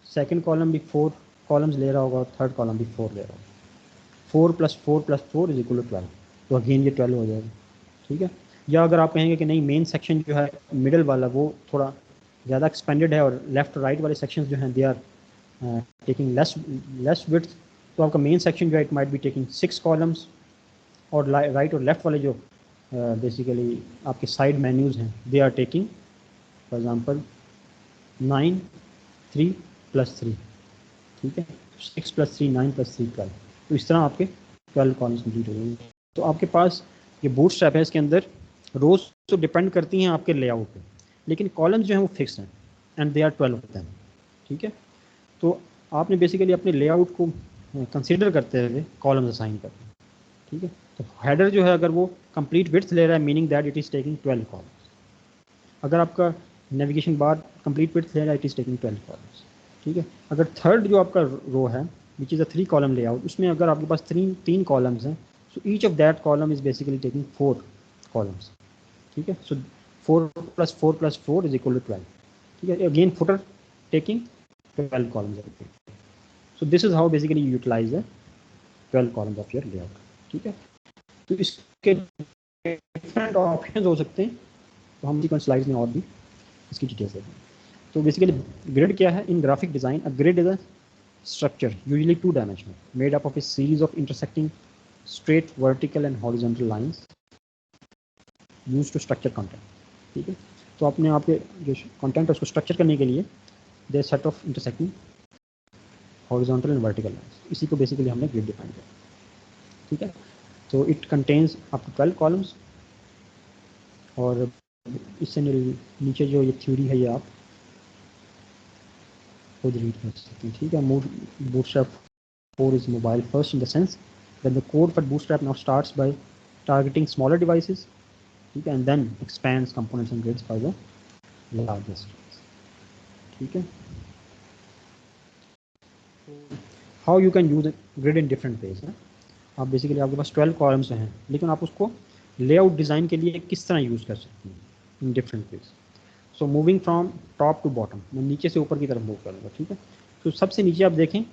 सेकंड कॉलम भी 4 कॉलम्स ले रहा होगा, और थर्ड कॉलम भी 4 ले रहा होगा। 4 + 4 + 4 इज इक्वल टू 12। तो अगेन ये 12 हो जाएगा। ठीक है, या अगर आप कहेंगे कि नहीं, मेन सेक्शन जो है मिडल वाला वो थोड़ा ज़्यादा एक्सपेंडेड है और लेफ्ट राइट वाले सेक्शंस जो हैं they are taking less width, तो आपका मेन सेक्शन जो है it might be taking 6 columns, और राइट और लेफ्ट वाले जो बेसिकली आपके साइड मेन्यूज़ हैं they are taking for example 9 3 + 3। ठीक है, 6 + 3 9 + 3 12। तो इस तरह आपके 12 कॉलम्स कंप्लीट हो जाएंगे। तो आपके पास ये बूटस्ट्रैप है, इसके अंदर रोज तो डिपेंड करती हैं आपके लेआउट पे, लेकिन कॉलम्स जो हैं वो फिक्स हैं, and they are 12 of them. ठीक है, तो आपने बेसिकली अपने लेआउट को कंसीडर करते हुए कॉलम्स असाइन करते हैं। ठीक है, तो हेडर जो है अगर वो कंप्लीट विड्थ ले रहा है, meaning that it is taking 12 columns. अगर आपका नेविगेशन बार कंप्लीट विड्थ ले रहा है, इट इज़ टेकिंग 12 कॉलम्स। ठीक है, अगर थर्ड जो आपका रो है which is a 3 column layout, उसमें अगर आपके पास तीन कॉलम्स हैं, so each of that column is basically taking 4 columns. ठीक है, सो 4 + 4 + 4 इज इक्वल टू 12। ठीक है, again footer taking 12 columns. So this is how basically you utilize the 12 columns of your layout. ठीक है, तो इसके डिफरेंट ऑप्शन हो सकते हैं, तो हम सीक्वेंस स्लाइड्स में और भी इसकी डिटेल्स देखें। तो बेसिकली ग्रिड क्या है in graphic design? A grid is a structure, usually 2-dimensional, made up of a series of intersecting straight vertical and horizontal lines used to structure content. ठीक है, तो अपने आपके जो कंटेंट है उसको स्ट्रक्चर करने के लिए the set of intersecting horizontal and vertical lines. इसी को बेसिकली हमने ग्रिड डिफाइन किया, ठीक है। तो it contains up to 12 columns, और इससे नीचे जो ये थ्योरी है ये आप खुद रीड कर सकते हैं, ठीक है। Bootstrap 4 is mobile first in the sense that the code for Bootstrap now starts by targeting smaller devices, ठीक है, and then expands components and grids for the largest ones, ठीक है। How you can use a grid in different ways है। आप basically आपके पास 12 columns हैं, लेकिन आप उसको लेआउट डिज़ाइन के लिए किस तरह यूज़ कर सकते हैं in different ways. So moving from top to bottom, मैं नीचे से ऊपर की तरफ मूव करूँगा, ठीक है। तो सबसे नीचे आप देखें,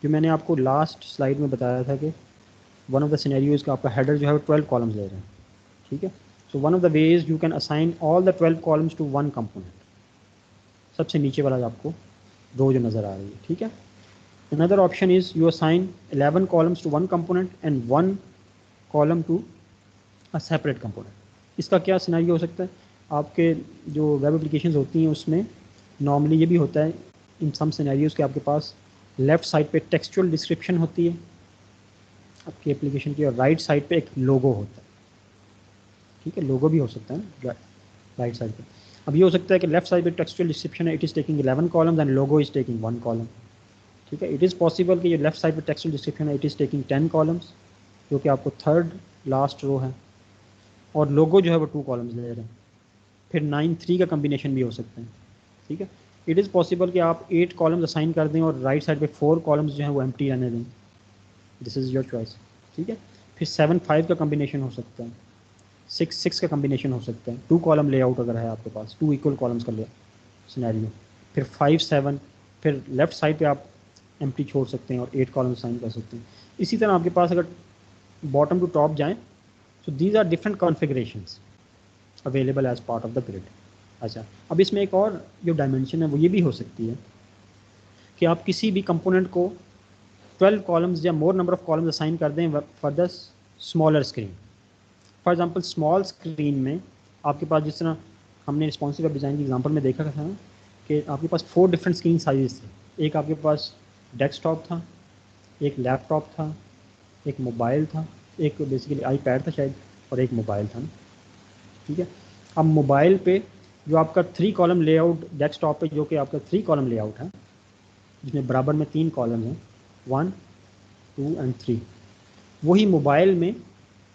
जो मैंने आपको लास्ट स्लाइड में बताया था कि वन ऑफ द सिनेरियोज का आपका हेडर जो है वो 12 कॉलम्स ले रहे हैं, ठीक है। So one of the ways you can assign all the 12 columns to one component, सबसे नीचे वाला आपको रो जो नज़र आ रही है, ठीक है। Another option is you assign 11 columns to one component and 1 column to a separate component। इसका क्या सिनेरियो हो सकता है, आपके जो वेब एप्लीकेशंस होती हैं उसमें नॉर्मली ये भी होता है इन सम सिनेरियोज के आपके पास लेफ़्ट साइड पे टेक्सचुअल डिस्क्रिप्शन होती है आपकी एप्लीकेशन की, और राइट साइड पे एक लोगो होता है, ठीक है। लोगो भी हो सकता है ना राइट साइड पे। अब ये हो सकता है कि लेफ्ट साइड पे टेक्सचुअल डिस्क्रिप्शन है, it is taking 11 columns and logo is taking 1 column, ठीक है। इट इज़ पॉसिबल कि ये लेफ्ट साइड पे टेक्सचुअल डिस्क्रिप्शन है, इट इज़ टेकिंग 10 कॉलम्स, जो कि आपको थर्ड लास्ट रो है, और लोगो जो है वो 2 कॉलम्स ले रहे हैं। फिर 9-3 का कम्बिनेशन भी हो सकता है, ठीक है। इट इज़ पॉसिबल कि आप 8 कॉलम्स असाइन कर दें और राइट साइड पे 4 कॉलम्स जो हैं वो एम्प्टी रहने दें, दिस इज़ योर चॉइस, ठीक है। फिर 7-5 का कम्बिनेशन हो सकता है, 6-6 का कम्बिनेशन हो सकता है, 2 कॉलम लेआउट अगर है आपके पास, 2 इक्वल कॉलम्स का ले सिनेरियो, फिर 5-7, फिर लेफ्ट साइड पे आप एम्प्टी छोड़ सकते हैं और 8 कॉलम असाइन कर सकते हैं। इसी तरह आपके पास अगर बॉटम टू टॉप जाएं, तो these are different configurations available as part of the grid. अच्छा, अब इसमें एक और जो डायमेंशन है वो ये भी हो सकती है कि आप किसी भी कंपोनेंट को 12 कॉलम्स या मोर नंबर ऑफ कॉलम्स असाइन कर दें for the smaller screen. For example small screen में आपके पास, जिस तरह हमने रिस्पॉन्सिव वेब डिज़ाइन की एग्जांपल में देखा था कि आपके पास 4 डिफरेंट स्क्रीन साइजेस थे। एक आपके पास डेस्कटॉप था, एक लैपटॉप था, एक मोबाइल था, एक बेसिकली आईपैड था शायद, और एक मोबाइल था ना, ठीक है। अब मोबाइल पे जो आपका 3 कॉलम लेआउट, डेस्कटॉप पे जो कि आपका 3 कॉलम लेआउट है, जिसमें बराबर में 3 कॉलम हैं, 1, 2 एंड 3, वही मोबाइल में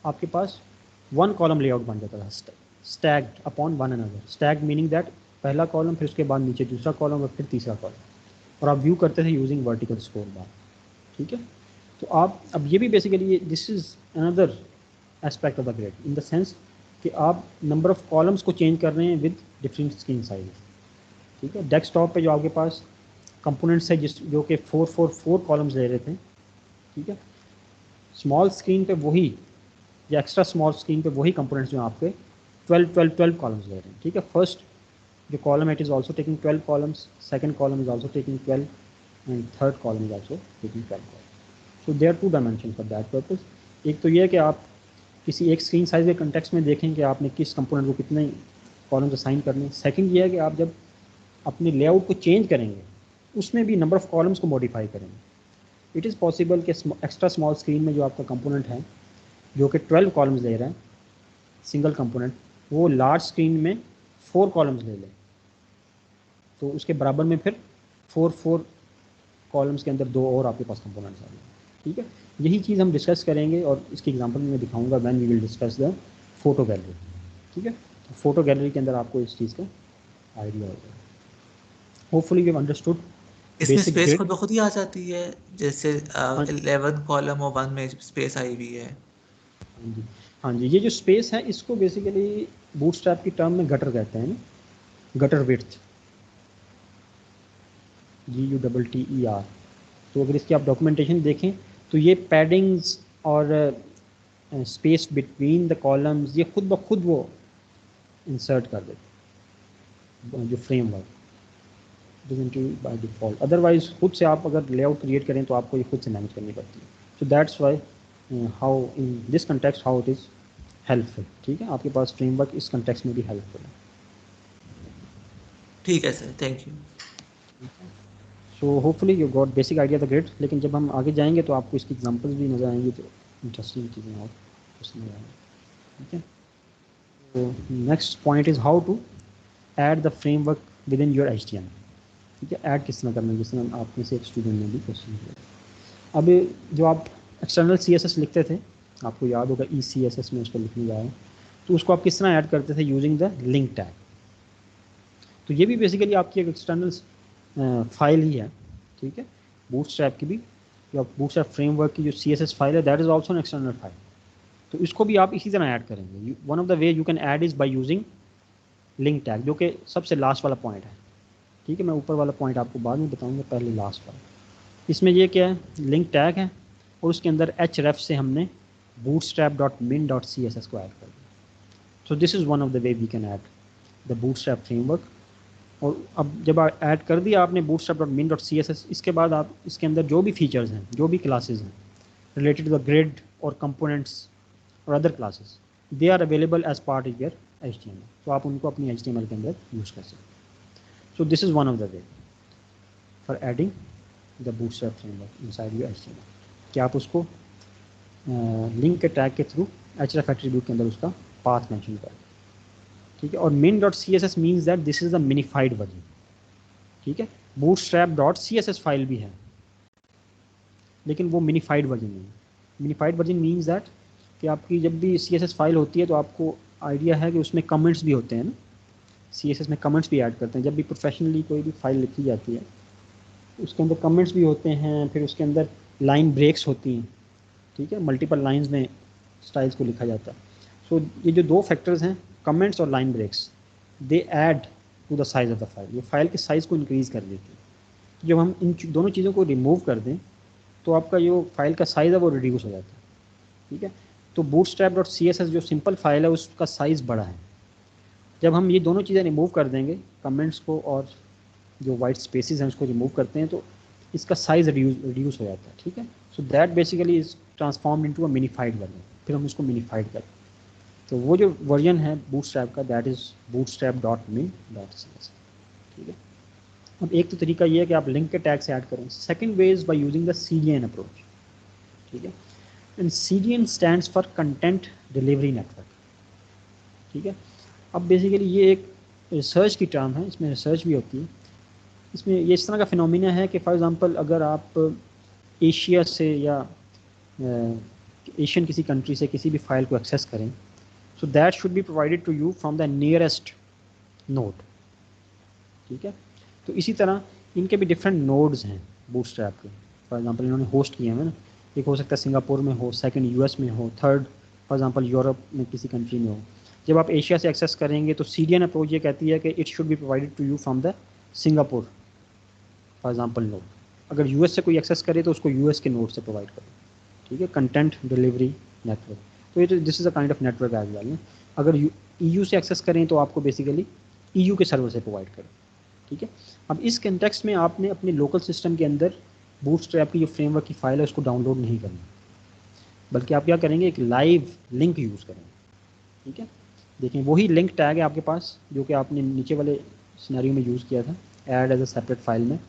आपके पास 1 कॉलम लेआउट बन जाता था, stacked upon one another. Stacked meaning that पहला कॉलम, फिर उसके बाद नीचे दूसरा कॉलम और फिर तीसरा कॉलम, और आप व्यू करते थे यूजिंग वर्टिकल स्क्रॉल बार, ठीक है। तो आप अब ये भी basically this is another aspect of the grid in the sense कि आप नंबर ऑफ कॉलम्स को चेंज कर रहे हैं विद डिफरेंट स्क्रीन साइज, ठीक है। डेस्कटॉप पे जो आपके पास कंपोनेंट्स है जो कि 4 कॉलम्स ले रहे थे, ठीक है। स्मॉल स्क्रीन पे वही, या एक्स्ट्रा स्मॉल स्क्रीन पे वही कंपोनेंट्स जो आपके 12 कॉलम्स ले रहे हैं, ठीक है। फर्स्ट जो कॉलम है it is also taking 12 columns, second column is also taking 12 and third column is also taking 12 column. So there 2 dimension for that purpose. एक तो ये है कि आप किसी एक स्क्रीन साइज के कंटेक्स्ट में देखें कि आपने किस कंपोनेंट को कितने कॉलम्स असाइन करने। सेकंड ये है कि आप जब अपने लेआउट को चेंज करेंगे उसमें भी नंबर ऑफ़ कॉलम्स को मॉडिफाई करेंगे। इट इज़ पॉसिबल कि एक्स्ट्रा स्मॉल स्क्रीन में जो आपका कंपोनेंट है जो कि 12 कॉलम्स ले रहा है सिंगल कंपोनेंट, वो लार्ज स्क्रीन में 4 कॉलम्स ले ले, तो उसके बराबर में फिर 4 कॉलम्स के अंदर 2 और आपके पास कंपोनेंट्स आ गए, ठीक है। यही चीज़ हम डिस्कस करेंगे और इसकी एग्जांपल में दिखाऊंगा when we will discuss the photo gallery, ठीक है। तो फोटो गैलरी के अंदर आपको इस चीज़ का आइडिया हो जाएगा। होपफुली यू हैव अंडरस्टूड इसमें बेसिक स्पेस ग्रिड। खुद ब खुद ही आ जाती है, जैसे 11 कॉलम और 1 में स्पेस आई हुई है। हाँ जी, हाँ जी, ये जो स्पेस है इसको बेसिकली बूटस्ट्रैप की टर्म में गटर कहते हैं ना, गटर विड्थ, GUTTER। तो अगर इसकी आप डॉक्यूमेंटेशन देखें तो ये पैडिंग्स और स्पेस बिटवीन द कॉलम्स ये खुद ब खुद वो इंसर्ट कर देते जो फ्रेमवर्क बाय डिफ़ॉल्ट। अदरवाइज खुद से आप अगर लेआउट क्रिएट करें तो आपको ये खुद से मैनेज करनी पड़ती है। So that's why how in this context how it is helpful, ठीक है। आपके पास फ्रेमवर्क इस कंटेक्स्ट में भी हेल्पफुल है। ठीक है sir, thank you. So hopefully you got basic idea the grid, लेकिन जब हम आगे जाएंगे तो आपको इसकी एग्जांपल्स भी नज़र आएंगी, तो इंटरेस्टिंग चीज़ें और उसमें आएंगी। ठीक है, तो next point is how to add the framework within your HTML। ठीक है, ऐड किस तरह करना है, जिस तरह आप में से एक स्टूडेंट ने भी क्वेश्चन किया। अब जो आप एक्सटर्नल CSS लिखते थे, आपको याद होगा ECSS में उसको लिखने जा रहे हैं, तो उसको आप किस तरह ऐड करते थे, यूजिंग द लिंक टैग। तो ये भी बेसिकली आपकी एक एक्सटर्नल फाइल ही है। ठीक है, बूटस्ट्रैप की भी, जो बूटस्ट्रैप फ्रेमवर्क की जो CSS फाइल है, that is also an external file. तो इसको भी आप इसी तरह ऐड करेंगे। One of the way you can add is by using link tag, जो कि सबसे लास्ट वाला पॉइंट है। ठीक है, मैं ऊपर वाला पॉइंट आपको बाद में बताऊंगा, पहले लास्ट वाला। इसमें ये क्या है, लिंक टैग है, और उसके अंदर href से हमने bootstrap.min.css को ऐड कर दिया। So this is one of the way we can add the Bootstrap framework. और अब जब ऐड कर दिया आपने bootstrap.min.css, इसके बाद आप इसके अंदर जो भी फीचर्स हैं, जो भी क्लासेस हैं रिलेटेड टू द ग्रिड और कंपोनेंट्स और other classes, they are available as part of your HTML। तो आप उनको अपनी HTML के अंदर यूज़ कर सकते हैं। सो this is one of the way for adding the Bootstrap framework inside your HTML, कि आप उसको लिंक के टैग के थ्रू href एट्रीब्यूट के अंदर उसका पाथ मेंशन करें। ठीक है, और min.css means that this is the minified version. ठीक है, bootstrap.css फाइल भी है, लेकिन वो मिनिफाइड वर्जन नहीं है। मिनिफाइड वर्जन मीन्स दैट कि आपकी जब भी CSS फाइल होती है तो आपको आइडिया है कि उसमें कमेंट्स भी होते हैं ना, CSS में कमेंट्स भी ऐड करते हैं। जब भी प्रोफेशनली कोई भी फाइल लिखी जाती है उसके अंदर कमेंट्स भी होते हैं, फिर उसके अंदर लाइन ब्रेक्स होती हैं। ठीक है, मल्टीपल लाइंस में स्टाइल्स को लिखा जाता है। सो ये जो दो फैक्टर्स हैं, कमेंट्स और line breaks, they add to the size of the file. ये फाइल के साइज़ को इंक्रीज़ कर देती है। जब हम इन दोनों चीज़ों को रिमूव कर दें तो आपका जो फाइल का साइज़ है वो रिड्यूस हो जाता है। ठीक है, तो bootstrap.css जो सिंपल फाइल है उसका साइज़ बड़ा है। जब हम ये दोनों चीज़ें रिमूव कर देंगे, कमेंट्स को और जो वाइट स्पेसेस हैं उसको रिमूव करते हैं, तो इसका साइज़ रिड्यूस हो जाता है। ठीक है, so that basically is transformed into a minified version. फिर हम उसको मिनिफाइड करें, तो वो जो वर्जन है बूटस्ट्रैप का, दैट इज़ bootstrap.min.css। ठीक है, अब एक तो तरीका ये है कि आप लिंक के टैग से ऐड करें। Second way is by using the CDN approach. ठीक है, and CDN stands for content delivery network. ठीक है, अब बेसिकली ये एक रिसर्च की टर्म है, इसमें रिसर्च भी होती है। इसमें ये इस तरह का फिनोमिना है कि फॉर एग्जांपल अगर आप एशिया से या एशियन किसी कंट्री से किसी भी फाइल को एक्सेस करें, so that should be provided to you from the nearest node. ठीक है, तो इसी तरह इनके भी डिफरेंट नोड्स हैं बूटस्ट्रैप के। फॉर एग्जांपल इन्होंने होस्ट किए हैं ना, एक हो सकता है सिंगापुर में हो, सेकंड US में हो, थर्ड फॉर एग्जांपल यूरोप में किसी कंट्री में हो। जब आप एशिया से एक्सेस करेंगे तो CDN अप्रोच ये कहती है कि it should be provided to you from the Singapore for example node. अगर US से कोई एक्सेस करे तो उसको US के नोड से प्रोवाइड करो। ठीक है, कंटेंट डिलीवरी नेटवर्क। तो ये this is a kind of network as well. अगर EU से एक्सेस करें तो आपको बेसिकली EU के सर्वर से प्रोवाइड करें। ठीक है, अब इस कंटेक्स्ट में आपने अपने लोकल सिस्टम के अंदर बूटस्ट्रैप की जो फ्रेमवर्क की फाइल है उसको डाउनलोड नहीं करना, बल्कि आप क्या करेंगे, एक लाइव लिंक यूज़ करेंगे। ठीक है, देखें वही लिंक टैग है आपके पास जो कि आपने नीचे वाले सिनेरियो में यूज़ किया था, add as a separate file में,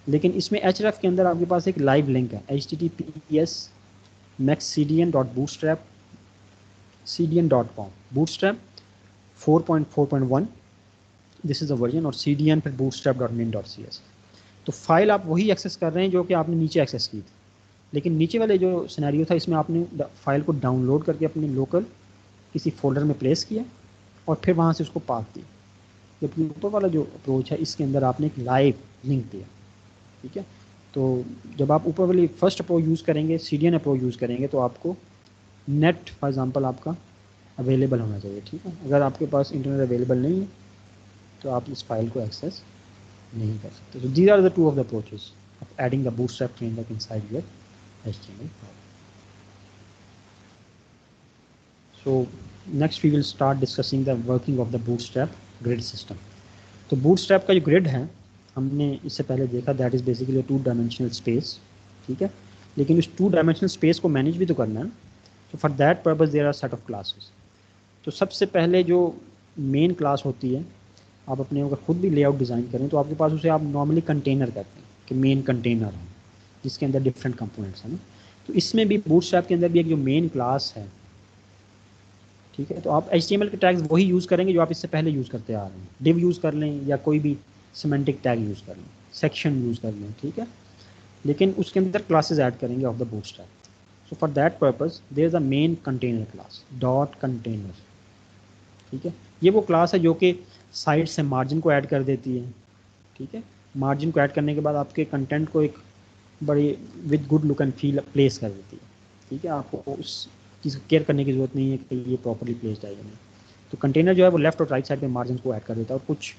लेकिन इसमें href के अंदर आपके पास एक लाइव लिंक है, https://maxcdn.bootstrap.cdn.com bootstrap 4.4.1 this is the version, और CDN फिर bootstrap.min.cs। तो फाइल आप वही एक्सेस कर रहे हैं जो कि आपने नीचे एक्सेस की थी, लेकिन नीचे वाले जो सिनेरियो था इसमें आपने फाइल को डाउनलोड करके अपने लोकल किसी फोल्डर में प्लेस किया और फिर वहाँ से उसको पाथ दिया। जबकि ऊपर वाला जो अप्रोच है इसके अंदर आपने एक लाइव लिंक दिया। ठीक है, तो जब आप ऊपर वाली फर्स्ट अप्रोच यूज़ करेंगे, CDN अप्रोच यूज़ करेंगे, तो आपको नेट फॉर एग्जांपल आपका अवेलेबल होना चाहिए। ठीक है, अगर आपके पास इंटरनेट अवेलेबल नहीं है तो आप इस फाइल को एक्सेस नहीं कर सकते। So these are the two of the approaches of adding the bootstrap framework inside your HTML file. So next we will start discussing the working of the bootstrap grid system. तो bootstrap का जो grid है हमने इससे पहले देखा, that is basically a 2-dimensional space। ठीक है, लेकिन उस 2-dimensional space को मैनेज भी तो करना है। So for that purpose there are set of classes। तो सबसे पहले जो मेन क्लास होती है आप अपने अगर खुद भी लेआउट डिज़ाइन करें तो आपके पास उसे आप नॉर्मली कंटेनर कहते हैं कि मेन कंटेनर है जिसके अंदर डिफरेंट कंपोनेंट्स हैं ना। तो इसमें भी बूटस्ट्रैप के अंदर भी एक जो मेन क्लास है, ठीक है, तो आप HTML के टैग्स वही यूज़ करेंगे जो आप इससे पहले यूज़ करते आ रहे हैं। डिव यूज़ कर लें या कोई भी सिमेंटिक टैग यूज़ कर लें, सेक्शन यूज़ कर लें, ठीक है, लेकिन उसके अंदर क्लासेस ऐड करेंगे of the Bootstrap. So for that purpose there is a main container class dot container, ठीक है। ये वो क्लास है जो कि साइड से मार्जिन को ऐड कर देती है, ठीक है। मार्जिन को ऐड करने के बाद आपके कंटेंट को एक बड़ी with good look and feel place कर देती है, ठीक है। आपको उस चीज़ को केयर करने की ज़रूरत नहीं है कि ये प्रॉपर्ली प्लेस्ड है या नहीं। तो कंटेनर जो है वो लेफ्ट और राइट साइड पे मार्जिन को ऐड कर देता है, और कुछ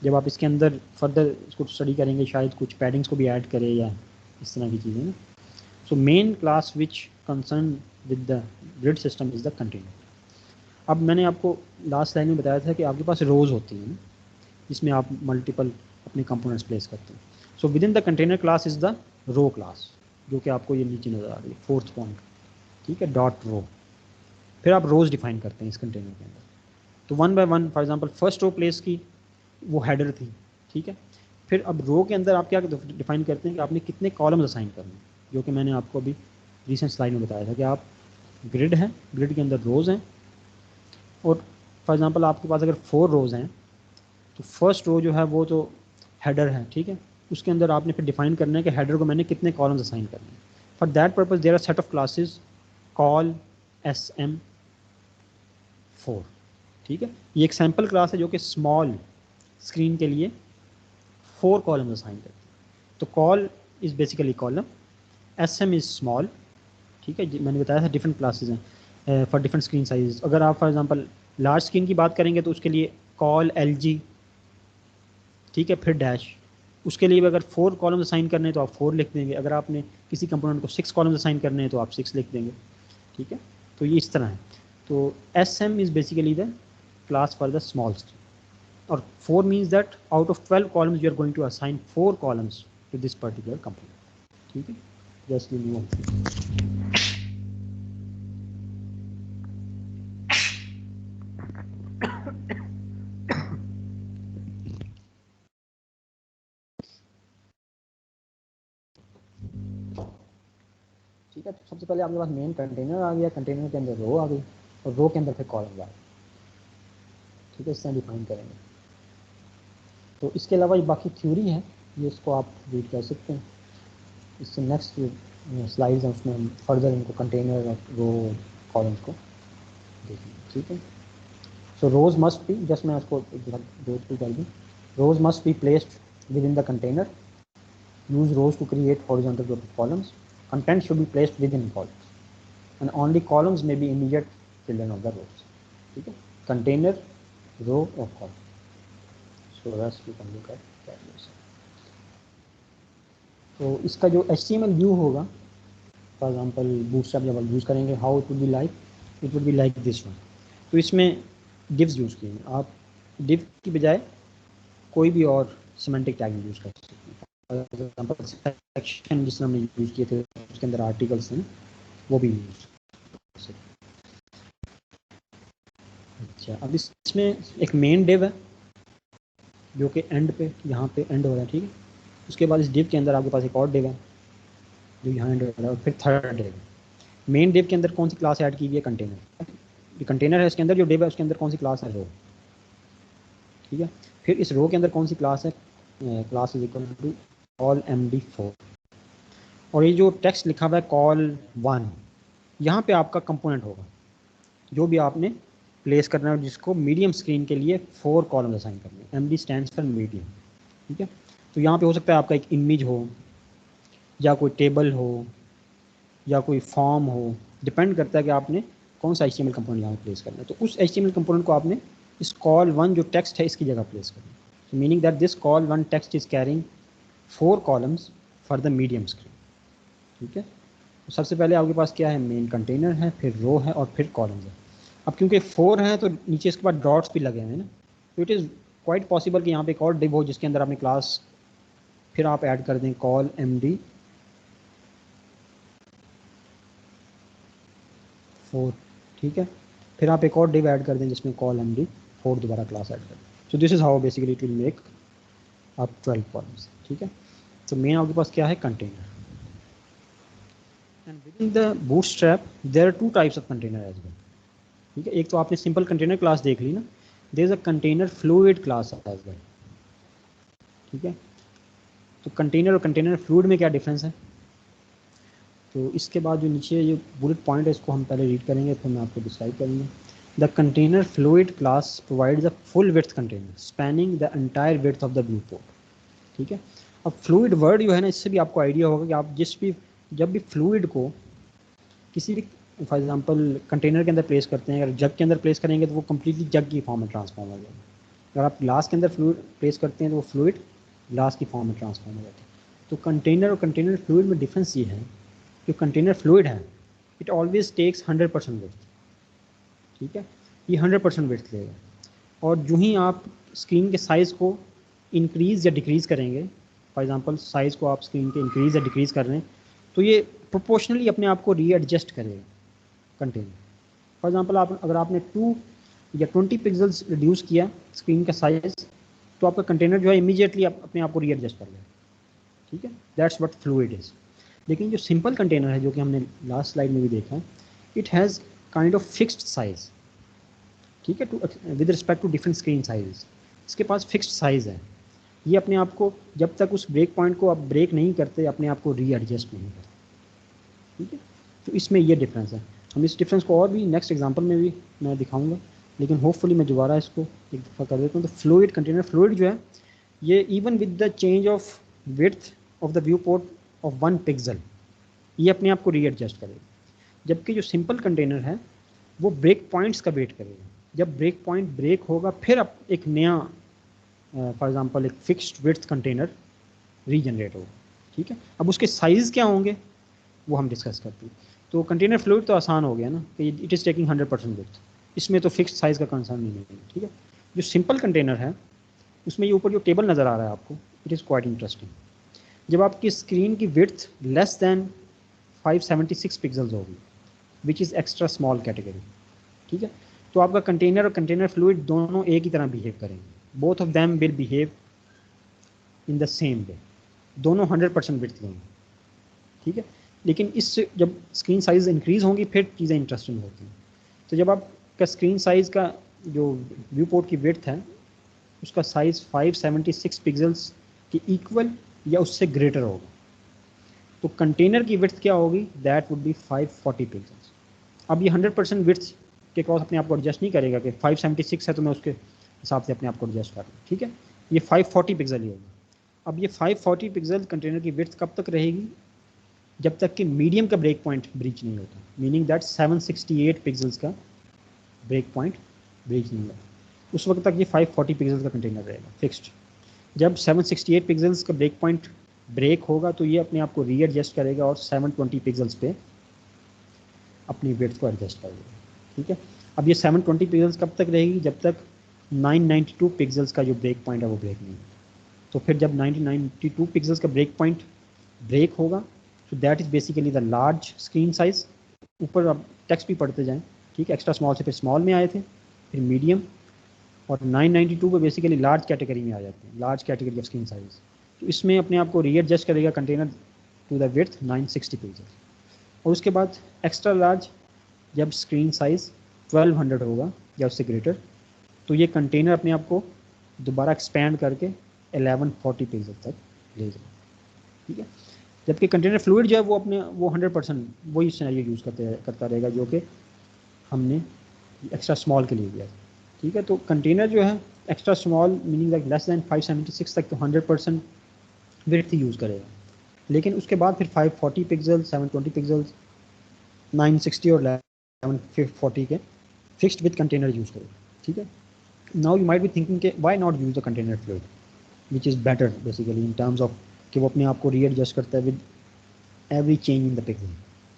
जब आप इसके अंदर फर्दर इसको स्टडी करेंगे शायद कुछ पैडिंग्स को भी ऐड करे या इस तरह की चीज़ें ना। So main class which concern with the grid system is the container. अब मैंने आपको लास्ट लाइन में बताया था कि आपके पास रोज़ होती हैं जिसमें आप मल्टीपल अपने कंपोनेंट्स प्लेस करते हैं। So within the container class is the row class, जो कि आपको ये नीचे नज़र आ रही है, 4th पॉइंट, ठीक है, डॉट रो। फिर आप रोज़ डिफाइन करते हैं इस कंटेनर के अंदर। तो one by one, for example first row place की वो हेडर थी, ठीक है। फिर अब रो के अंदर आप क्या डिफाइन करते हैं कि आपने कितने कॉलम्स असाइन करने हैं, जो कि मैंने आपको अभी रिसेंट स्लाइड में बताया था कि आप ग्रिड है, ग्रिड के अंदर रोज़ हैं, और फॉर एग्जांपल आपके पास अगर 4 रोज़ हैं तो फर्स्ट रो जो है वो तो हेडर है, ठीक है। उसके अंदर आपने फिर डिफाइन करना है कि हेडर को मैंने कितने कॉलम्स असाइन करने हैं। For that purpose there are set of classes col SM4, ठीक है। ये एक सैम्पल क्लास है जो कि स्मॉल स्क्रीन के लिए 4 कॉलम्स असाइन करती है। तो call is basically column, SM is small, ठीक है। मैंने बताया था डिफरेंट क्लासेस हैं फॉर डिफरेंट स्क्रीन साइज। अगर आप फॉर एग्जांपल लार्ज स्क्रीन की बात करेंगे तो उसके लिए कॉल LG, ठीक है, फिर डैश। उसके लिए भी अगर 4 कॉलम्स असाइन करने हैं तो आप 4 लिख देंगे, अगर आपने किसी कंपोनेंट को 6 कॉलम्स असाइन करने हैं तो आप 6 लिख देंगे, ठीक है। तो ये इस तरह है। तो SM is basically the class for the small screen, और 4 means that out of 12 columns you are going to assign 4 columns to this particular component, ठीक है। जस्ट न्यू ठीक है। तो सबसे पहले आपके पास मेन कंटेनर आ गया, कंटेनर के अंदर रो आ गई, और रो के अंदर फिर कॉलम आ गए, ठीक है। इस तरह डिफाइन करेंगे। तो इसके अलावा ये बाकी थ्योरी है, ये इसको आप रीड कर सकते हैं। इससे नेक्स्ट स्लाइड्स हैं उसमें हम फर्दर इनको कंटेनर और रो कॉलम्स को देखेंगे, ठीक है। So row must be, just मैं उसको रोज भी कर दूँ, row must be placed within the container, use rows to create horizontal columns, content should be placed within columns, and only columns may be immediate children of the rows, ठीक है। container, row और column, so rest you can look at that yourself. तो इसका जो HTML view होगा, for example bootstrap जब आप use करेंगे, how it would be like this one. तो इसमें डिव्स यूज़ किए हैं, आप डिव की बजाय कोई भी और सिमेंटिक टैग यूज़ कर सकते हैं। फॉर एग्जांपल सेक्शन जिसमें हमने यूज़ किए थे उसके अंदर आर्टिकल्स हैं, वो भी यूज़ कर सकते हैं। अच्छा, अब इसमें एक मेन डिव है जो कि एंड पे, यहाँ पे एंड हो रहा है, ठीक है। उसके बाद इस डिव के अंदर आपके पास एक और डिव है जो यहाँ एंड हो रहा है, और फिर थर्ड डिव। मेन डिव के अंदर कौन सी क्लास ऐड की हुई है? कंटेनर। ये कंटेनर है, इसके अंदर जो डिव है उसके अंदर कौन सी क्लास है? रो, ठीक है। फिर इस रो के अंदर कौन सी क्लास है? Class is equal to col MD4, और ये जो टेक्स्ट लिखा हुआ है कॉल 1, यहाँ पे आपका कंपोनेंट होगा जो भी आपने प्लेस करना है, जिसको मीडियम स्क्रीन के लिए 4 कॉलम असाइन करने हैं। MD स्टैंड्स फॉर मीडियम, ठीक है। तो यहाँ पे हो सकता है आपका एक इमेज हो, या कोई टेबल हो, या कोई फॉर्म हो, डिपेंड करता है कि आपने कौन सा HTML कंपोनेंट यहाँ प्लेस करना है। तो उस HTML कंपोनेंट को आपने इस कॉल 1 जो टेक्स्ट है इसकी जगह प्लेस करना है। So meaning that this call 1 text is carrying 4 columns for the medium screen, ठीक है। तो सबसे पहले आपके पास क्या है? मेन कंटेनर है, फिर रो है, और फिर कॉलम्स है। अब क्योंकि 4 है तो नीचे इसके बाद डॉट्स भी लगे हैं ना, तो इट इज़ क्वाइट पॉसिबल कि यहाँ पे एक और डिव हो जिसके अंदर आपने क्लास फिर आप ऐड कर दें कॉल MD4, ठीक है। फिर आप एक और डिव ऐड कर दें जिसमें कॉल MD4 दोबारा क्लास ऐड कर दें, so this is how basically it will make up 12 columns, ठीक है। तो मेन आपके पास क्या है, container. And within the Bootstrap there are 2 types of container as well, ठीक है। एक तो आपने सिंपल कंटेनर क्लास देख ली ना, there is a container fluid class as well, ठीक है। तो कंटेनर और कंटेनर फ्लूइड में क्या डिफरेंस है, तो इसके बाद जो नीचे जो बुलेट पॉइंट है इसको हम पहले रीड करेंगे, फिर मैं आपको डिस्क्राइब करेंगे। The container fluid class provides a full width container spanning the entire width of the view port, ठीक है। अब फ्लूइड वर्ड जो है ना, इससे भी आपको आइडिया होगा कि आप जब भी फ्लूइड को किसी भी फॉर एग्जांपल कंटेनर के अंदर प्लेस करते हैं, अगर जग के अंदर प्लेस करेंगे तो वो कम्प्लीटली जग की फॉर्म में ट्रांसफॉर्म हो जाएगा। अगर आप ग्लास के अंदर फ्लूइड प्लेस करते हैं तो वो फ्लूइड ग्लास की फॉर्म में ट्रांसफॉर्म हो जाता है। तो कंटेनर और कंटेनर फ्लूइड में डिफरेंस ये है कि कंटेनर फ्लूइड है इट ऑलवेज टेक्स 100% विड्थ, ठीक है। ये 100% विड्थ लेगा, और जो ही आप स्क्रीन के साइज़ को इंक्रीज़ या डिक्रीज़ करेंगे, फॉर एग्जांपल साइज़ को आप स्क्रीन के इंक्रीज़ या डिक्रीज़ कर रहे हैं, तो ये प्रोपोर्शनली अपने आप को रीएडजस्ट करेगा कंटेनर। फॉर एग्जांपल अगर आपने 2 या 20 पिक्सल्स रिड्यूस किया स्क्रीन का साइज़, तो आपका कंटेनर जो है इमीडिएटली अपने आप को रीएडजस्ट कर लेगा, ठीक है। That's what fluid is. लेकिन जो सिंपल कंटेनर है, जो कि हमने लास्ट स्लाइड में भी देखा है, it has kind of fixed size, ठीक है, to with respect to different screen size. इसके पास फिक्स्ड साइज़ है, ये अपने आप को जब तक उस ब्रेक पॉइंट को आप ब्रेक नहीं करते अपने आप को रीएडजस्ट नहीं करते, ठीक है। तो इसमें ये डिफरेंस है। हम इस डिफरेंस को और भी नेक्स्ट एग्जांपल में भी मैं दिखाऊंगा, लेकिन होपफुली मैं दोबारा इसको एक दफ़ा कर देता हूँ। तो फ्लूइड कंटेनर फ्लूइड जो है, ये even with the change of width of the view port of 1 pixel ये अपने आप को रीएडजस्ट करेगा। जबकि जो सिंपल कंटेनर है वो ब्रेक पॉइंट्स का वेट करेगा, जब ब्रेक पॉइंट ब्रेक होगा फिर अब एक नया फॉर एग्जांपल एक फिक्स्ड विड्थ कंटेनर रीजनरेट होगा, ठीक है। अब उसके साइज़ क्या होंगे वो हम डिस्कस करते हैं। तो कंटेनर फ्लूइड तो आसान हो गया ना कि इट इज़ टेकिंग 100% विड्थ, इसमें तो फिक्स्ड साइज़ का कंसर्न नहीं है, ठीक है। जो सिंपल कंटेनर है उसमें ये ऊपर जो टेबल नज़र आ रहा है आपको, इट इज़ क्वाइट इंटरेस्टिंग। जब आपकी स्क्रीन की विड्थ लेस दैन 576 पिक्सल्स होगी which is extra small category, ठीक है, तो आपका कंटेनर और कंटेनर फ्लूइड दोनों एक ही तरह बिहेव करेंगे, both of them will behave in the same way, दोनों 100% विड्थ लेंगे, ठीक है। लेकिन इससे जब स्क्रीन साइज़ इंक्रीज़ होंगी फिर चीज़ें इंटरेस्टिंग होती हैं। तो जब आपका स्क्रीन साइज़ का जो व्यू पोर्ट की विड्थ है उसका साइज़ 576 पिक्सल्स के इक्वल या उससे ग्रेटर होगा, तो कंटेनर की विड्थ क्या होगी, दैट वुड बी 540 पिक्सल्स। अब ये 100% विड्थ के क्रॉस अपने आप को एडजस्ट नहीं करेगा कि 576 है तो मैं उसके हिसाब से अपने आप को एडजस्ट कर लूँ, ठीक है। ये 540 पिक्सल ही होगा। अब ये 540 पिक्सल कंटेनर की विड्थ कब तक रहेगी, जब तक कि मीडियम का ब्रेक पॉइंट ब्रीच नहीं होता, मीनिंग दैट 768 पिक्सल्स का ब्रेक पॉइंट ब्रीच नहीं होता, उस वक्त तक ये 540 पिक्सल का कंटेनर रहेगा फिक्स्ड। जब 768 पिक्सल्स का ब्रेक पॉइंट ब्रेक होगा तो ये अपने आप को रीएडजस्ट करेगा और 720 पिक्सल्स पे अपनी विड्थ को एडजस्ट कर देगा, ठीक है। अब ये 720 पिक्सल्स कब तक रहेगी, जब तक 992 पिक्सल्स का जो ब्रेक पॉइंट है वो ब्रेक नहीं होगा। तो फिर जब 992 पिक्सल्स का ब्रेक पॉइंट ब्रेक होगा तो that is basically the large screen size. ऊपर अब टेक्स्ट भी पढ़ते जाएँ, ठीक है, एक्स्ट्रा स्मॉल से फिर स्मॉल में आए थे, फिर मीडियम, और 992 पे बेसिकली लार्ज कैटेगरी में आ जाते हैं, large category of screen size. तो इसमें अपने आप को रीएडजस्ट करेगा container to the width 960 pixel. और उसके बाद एक्स्ट्रा लार्ज जब स्क्रीन साइज़ 1200 होगा या उससे ग्रेटर, तो ये कंटेनर अपने आप को दोबारा एक्सपेंड करके 1140 पिक्सल तक ले जाए, ठीक है। जबकि कंटेनर फ्लूइड जो है वो 100% वही सिनेरियो यूज़ करता रहेगा जो कि हमने एक्स्ट्रा स्मॉल के लिए दिया, ठीक है। तो कंटेनर जो है extra small meaning like less than 576 तक तो 100% विड्थ यूज़ करेगा, लेकिन उसके बाद फिर 540 पिक्सल, 720 पिक्सल्स, 960 और 1140 के फिक्स्ड विथ कंटेनर यूज़ करेगा, ठीक है। Now you might be thinking के why not use the container fluid which is better basically in terms of कि वो अपने आप को रीएडजस्ट करता है with every change in the pixel,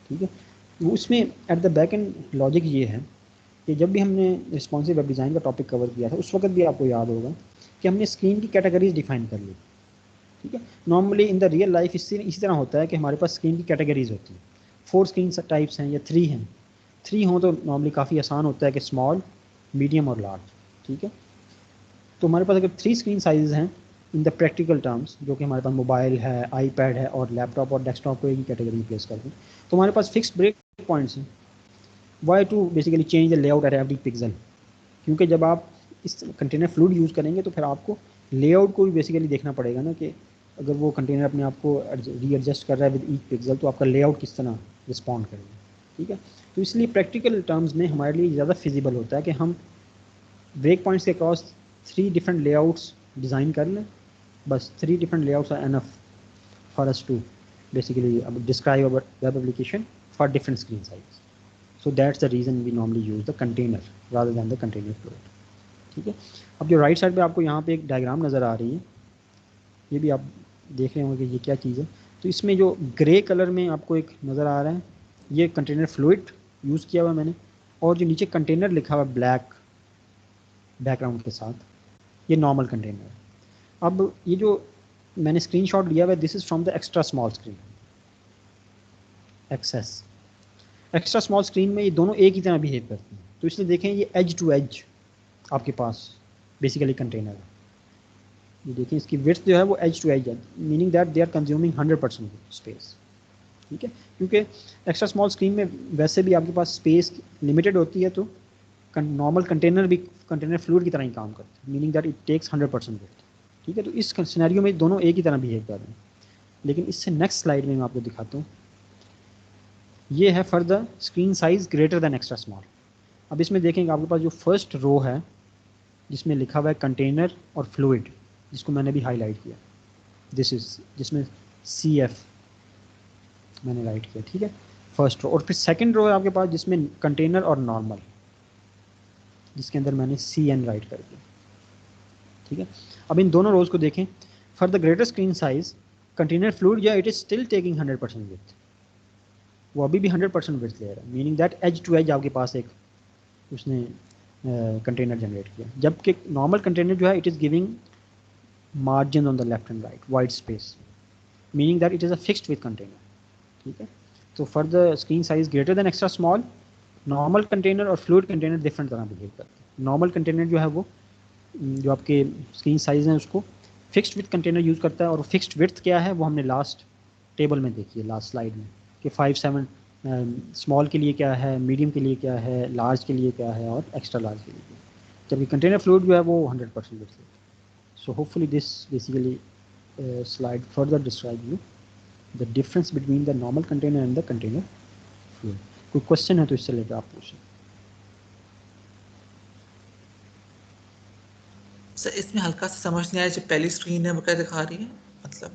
ठीक है। वो उसमें at the back end logic ये है कि जब भी हमने रिस्पॉन्सिव वेब डिज़ाइन का टॉपिक कवर किया था उस वक्त भी आपको याद होगा कि हमने स्क्रीन की कैटेगरीज डिफाइन कर ली, ठीक है। Normally in the real life इसी तरह होता है कि हमारे पास स्क्रीन की कैटेगरीज होती हैं, 4 स्क्रीन टाइप्स हैं या 3 हैं। 3 हों तो नॉर्मली काफ़ी आसान होता है कि स्मॉल, मीडियम और लार्ज, ठीक है। तो हमारे पास अगर 3 स्क्रीन साइज हैं इन द प्रैक्टिकल टर्म्स, जो कि हमारे पास मोबाइल है, आईपैड है और लैपटॉप और डेस्कटॉप को एक ही कैटेगरी में प्लेस कर दें, तो हमारे पास फिक्स्ड ब्रेक पॉइंट्स हैं। Why to basically change the layout at every pixel, क्योंकि जब आप इस कंटेनर फ्लूइड यूज़ करेंगे तो फिर आपको लेआउट को भी बेसिकली देखना पड़ेगा ना, कि अगर वो कंटेनर अपने आप को रीएडजस्ट कर रहा है विद ईच पिक्सल तो आपका लेआउट किस तरह रिस्पॉन्ड करेगा। ठीक है, तो इसलिए प्रैक्टिकल टर्म्स में हमारे लिए ज़्यादा फिजिबल होता है कि हम ब्रेक पॉइंट्स के क्रॉस 3 डिफरेंट लेआउट्स डिज़ाइन कर लें, बस 3 different layouts are enough for us to basically describe our web application for different screen size. So that's the reason we normally use the container rather than the container float। ठीक है, अब जो right side पे आपको यहाँ पे एक diagram नज़र आ रही है, ये भी आप देख रहे होंगे कि ये क्या चीज़ है। तो इसमें जो ग्रे कलर में आपको एक नज़र आ रहा है, ये कंटेनर फ्लूइड यूज़ किया हुआ है मैंने, और जो नीचे कंटेनर लिखा हुआ है ब्लैक बैकग्राउंड के साथ, ये नॉर्मल कंटेनर है। अब ये जो मैंने स्क्रीनशॉट लिया हुआ है, this is from the extra small screen XS. Extra small screen में ये दोनों एक ही तरह बिहेव करते हैं, तो इसलिए देखें ये एज टू एज आपके पास बेसिकली कंटेनर है। ये देखें इसकी विड्थ जो है वो एज टू एज है, meaning that they are consuming 100% space. ठीक है, क्योंकि एक्स्ट्रा स्मॉल स्क्रीन में वैसे भी आपके पास स्पेस लिमिटेड होती है, तो नॉर्मल कंटेनर भी कंटेनर फ्लूइड की तरह ही काम करते हैं, meaning that it takes 100% width. ठीक है, तो इस सिनेरियो में दोनों एक ही तरह बिहेव कर रहे हैं। लेकिन इससे नेक्स्ट स्लाइड में मैं आपको दिखाता हूँ, ये है for the screen size greater than extra small. अब इसमें देखेंगे आपके पास जो फर्स्ट रो है जिसमें लिखा हुआ है कंटेनर और फ्लूइड, जिसको मैंने भी हाईलाइट किया, दिस इज जिसमें CF मैंने राइट किया। ठीक है, फर्स्ट रो, और फिर सेकंड रो है आपके पास जिसमें कंटेनर और नॉर्मल, जिसके अंदर मैंने CN राइट कर दिया। ठीक है, अब इन दोनों रोज को देखें, for the greater screen size container fluid या it is still taking 100% width, वो अभी भी 100% विड्थ ले रहा है, meaning that edge to edge आपके पास एक उसने कंटेनर जनरेट किया, जबकि नॉर्मल कंटेनर जो है it is giving margin on the left and right, white space, meaning that it is a fixed with container. ठीक है, तो for the screen size greater than extra small, normal container और fluid container different तरह behave करते हैं। Normal container जो है वो जो आपके स्क्रीन साइज हैं उसको फिक्स्ड विद कंटेनर यूज़ करता है, और फिक्स्ड विड्थ क्या है वो हमने लास्ट टेबल में देखी है, लास्ट स्लाइड में, कि 5-7 स्मॉल के लिए क्या है, मीडियम के लिए क्या है, लार्ज के लिए क्या है और एक्स्ट्रा लार्ज के लिए क्या है, जबकि कंटेनर फ्लूइड जो है वो 100% विड्थ है। So hopefully this basically slide further describe you the difference between the normal container and the container fluid. कोई क्वेश्चन है तो इससे लेकर आप पूछें। सर इसमें हल्का सा समझ नहीं आया, जो पहली स्क्रीन है वो क्या दिखा रही है, मतलब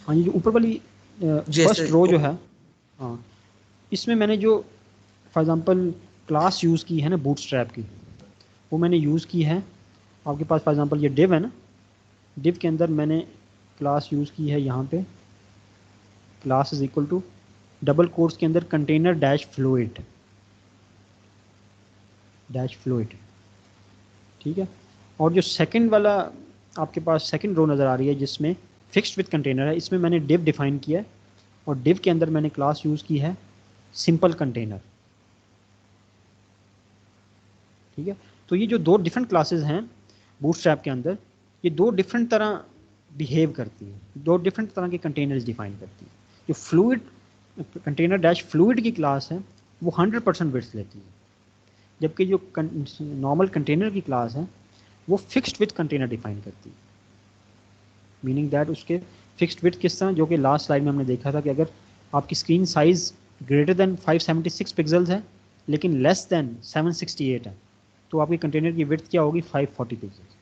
हाँ, ये जो ऊपर वाली फर्स्ट रो जो है, हाँ, इसमें मैंने जो फॉर एग्ज़ाम्पल क्लास यूज़ की है ना बूटस्ट्रैप की, वो मैंने यूज़ की है। आपके पास फॉर एग्ज़ाम्पल ये डिव है ना, डिव के अंदर मैंने क्लास यूज़ की है, यहाँ पे class is equal to double quotes के अंदर कंटेनर डैश फ्लूइड। ठीक है, और जो सेकंड वाला आपके पास सेकंड रो नज़र आ रही है जिसमें फिक्स्ड विद कंटेनर है, इसमें मैंने डिव डिफाइन किया है, और डिव के अंदर मैंने क्लास यूज़ की है सिंपल कंटेनर। ठीक है, तो ये जो दो डिफरेंट क्लासेस हैं बूटस्ट्रैप के अंदर, ये दो डिफरेंट तरह बिहेव करती हैं, दो डिफरेंट तरह के कंटेनर्स डिफाइन करती हैं। जो फ्लूइड कंटेनर डैश फ्लूइड की क्लास है वो 100% विड्थ लेती है, जबकि जो नॉर्मल कंटेनर की क्लास है वो फिक्स्ड विद कंटेनर डिफाइन करती है, मीनिंग दैट उसके फिक्स्ड विड्थ किस तरह, जो कि लास्ट स्लाइड में हमने देखा था कि अगर आपकी screen size greater than 576 pixels है लेकिन लेस देन 768 है, तो आपकी कंटेनर की विड्थ क्या होगी, 540 पिक्सल्स।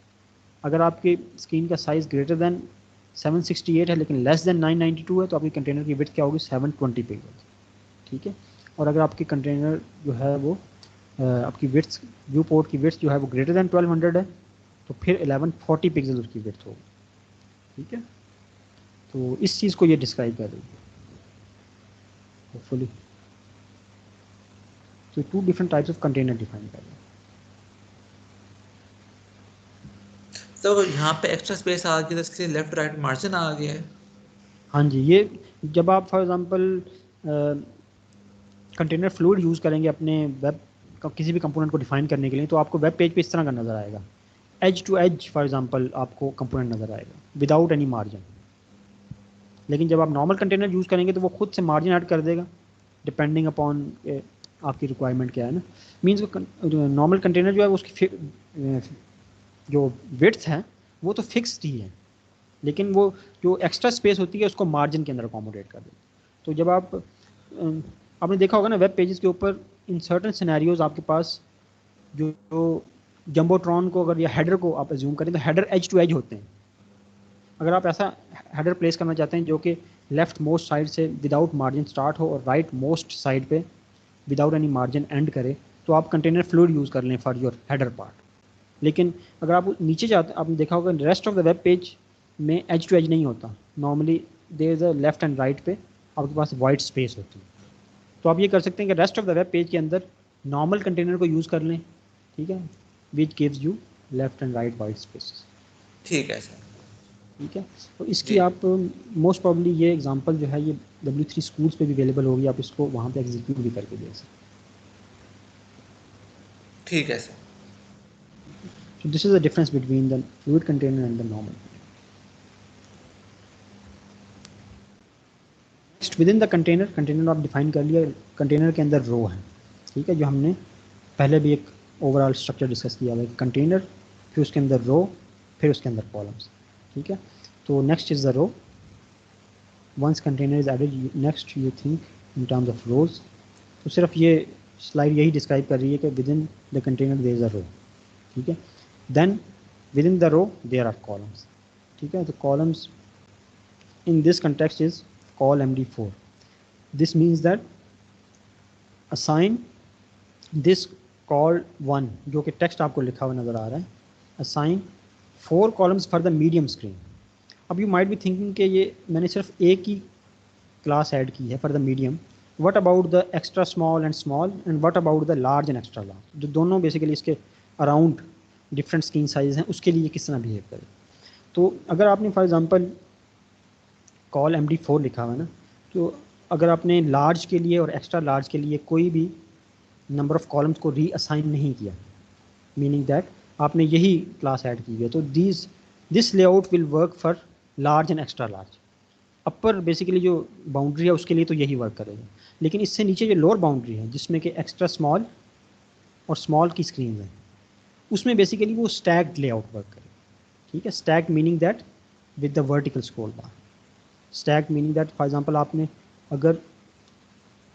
अगर आपकी स्क्रीन का साइज़ ग्रेटर देन 768 है लेकिन लेस देन 992 है, तो आपकी कंटेनर की विड्थ क्या होगी, 720 पिक्सल्स। ठीक है, और अगर आपकी कंटेनर जो है वो आपकी विड्थ व्यू पोर्ट की विड्थ जो है वो ग्रेटर देन 1200 है, तो फिर 1140 पिक्सल उसकी विड्थ होगी। ठीक है, तो इस चीज़ को ये डिस्क्राइब कर रही है होपफुली। तो 2 different types of container define कर रहे हैं। तो यहाँ पे एक्स्ट्रा स्पेस आ गया तो इसके लेफ्ट राइट मार्जिन आ गया है। हाँ जी, ये जब आप for example container fluid use करेंगे अपने वेब का किसी भी कंपोनेंट को डिफाइन करने के लिए, तो आपको वेब पेज पे इस तरह का नज़र आएगा। Edge to edge for example आपको कंपोनेंट नज़र आएगा विदाउट एनी मार्जिन। लेकिन जब आप नॉर्मल कंटेनर यूज़ करेंगे तो वो खुद से मार्जिन ऐड कर देगा डिपेंडिंग अपॉन आपकी रिक्वायरमेंट क्या है ना। मीन्स नॉर्मल कंटेनर जो है उसकी जो विड्थ है वो तो फिक्स्ड ही है, लेकिन वो जो एक्स्ट्रा स्पेस होती है उसको मार्जिन के अंदर अकोमोडेट कर देती है। तो जब आपने देखा होगा ना वेब पेजेस के ऊपर इन सर्टन सिनेरियोज आपके पास जो जंबोट्रॉन को अगर या हेडर को आप एज्यूम करें तो हेडर एज टू एज होते हैं। अगर आप ऐसा हेडर प्लेस करना चाहते हैं जो कि लेफ्ट मोस्ट साइड से विदाउट मार्जिन स्टार्ट हो और राइट मोस्ट साइड पे विदाउट एनी मार्जिन एंड करे, तो आप कंटेनर फ्लूइड यूज़ कर लें फॉर योर हेडर पार्ट। लेकिन अगर आप नीचे जाते, आपने देखा होगा rest of the web page में एज टू एज नहीं होता, normally there is a left and right पे आपके पास वाइट स्पेस होती है। तो आप ये कर सकते हैं कि rest of the web page के अंदर नॉर्मल कंटेनर को यूज़ कर लें, ठीक है, which gives you left and right white spaces. ठीक है सर। ठीक है, तो इसकी आप मोस्ट प्रॉब्ली ये एग्जांपल जो है ये W3 स्कूल्स पे भी अवेलेबल होगी, आप इसको वहाँ पे एग्जीक्यूट भी करके देख सकते हैं। ठीक है sir. So this is the difference between the fluid container and the normal. Next, within the container, container आप डिफाइन कर लिया, कंटेनर के अंदर रो है, ठीक है, जो हमने पहले भी एक ओवरऑल स्ट्रक्चर डिस्कस किया हुआ है, कंटेनर फिर उसके अंदर रो फिर उसके अंदर कॉलम्स, ठीक है। तो next is the row, once container is added next you think in terms of rows. तो सिर्फ ये स्लाइड यही डिस्क्राइब कर रही है कि within the container there is a row, ठीक है। Then within the row there are columns, ठीक है। तो columns in this context is col MD4। This means that assign this col 1 जो कि टेक्स्ट आपको लिखा हुआ नज़र आ रहा है, assign 4 columns for the medium screen. अब यू माइट बी थिंकिंग कि ये मैंने सिर्फ एक ही क्लास ऐड की है for the medium, what about the extra small and what about the large and extra large, जो दोनों बेसिकली इसके अराउंड डिफरेंट स्क्रीन साइज हैं, उसके लिए किस तरह बिहेव करे। तो अगर आपने फॉर एग्जांपल कॉल MD4 लिखा हुआ है ना, तो अगर आपने लार्ज के लिए और एक्स्ट्रा लार्ज के लिए कोई भी नंबर ऑफ कॉलम्स को रीअसाइन नहीं किया, मीनिंग दैट आपने यही क्लास ऐड की है, तो this layout will work for large and extra large. Upper basically जो बाउंड्री है उसके लिए तो यही वर्क करेगा, लेकिन इससे नीचे जो लोअर बाउंड्री है जिसमें कि एक्स्ट्रा स्मॉल और स्मॉल की स्क्रीन है, उसमें बेसिकली वो स्टैग्ड लेआउट वर्क करेगा, ठीक है। Stacked meaning that with the vertical scroll bar, stacked meaning that for example आपने अगर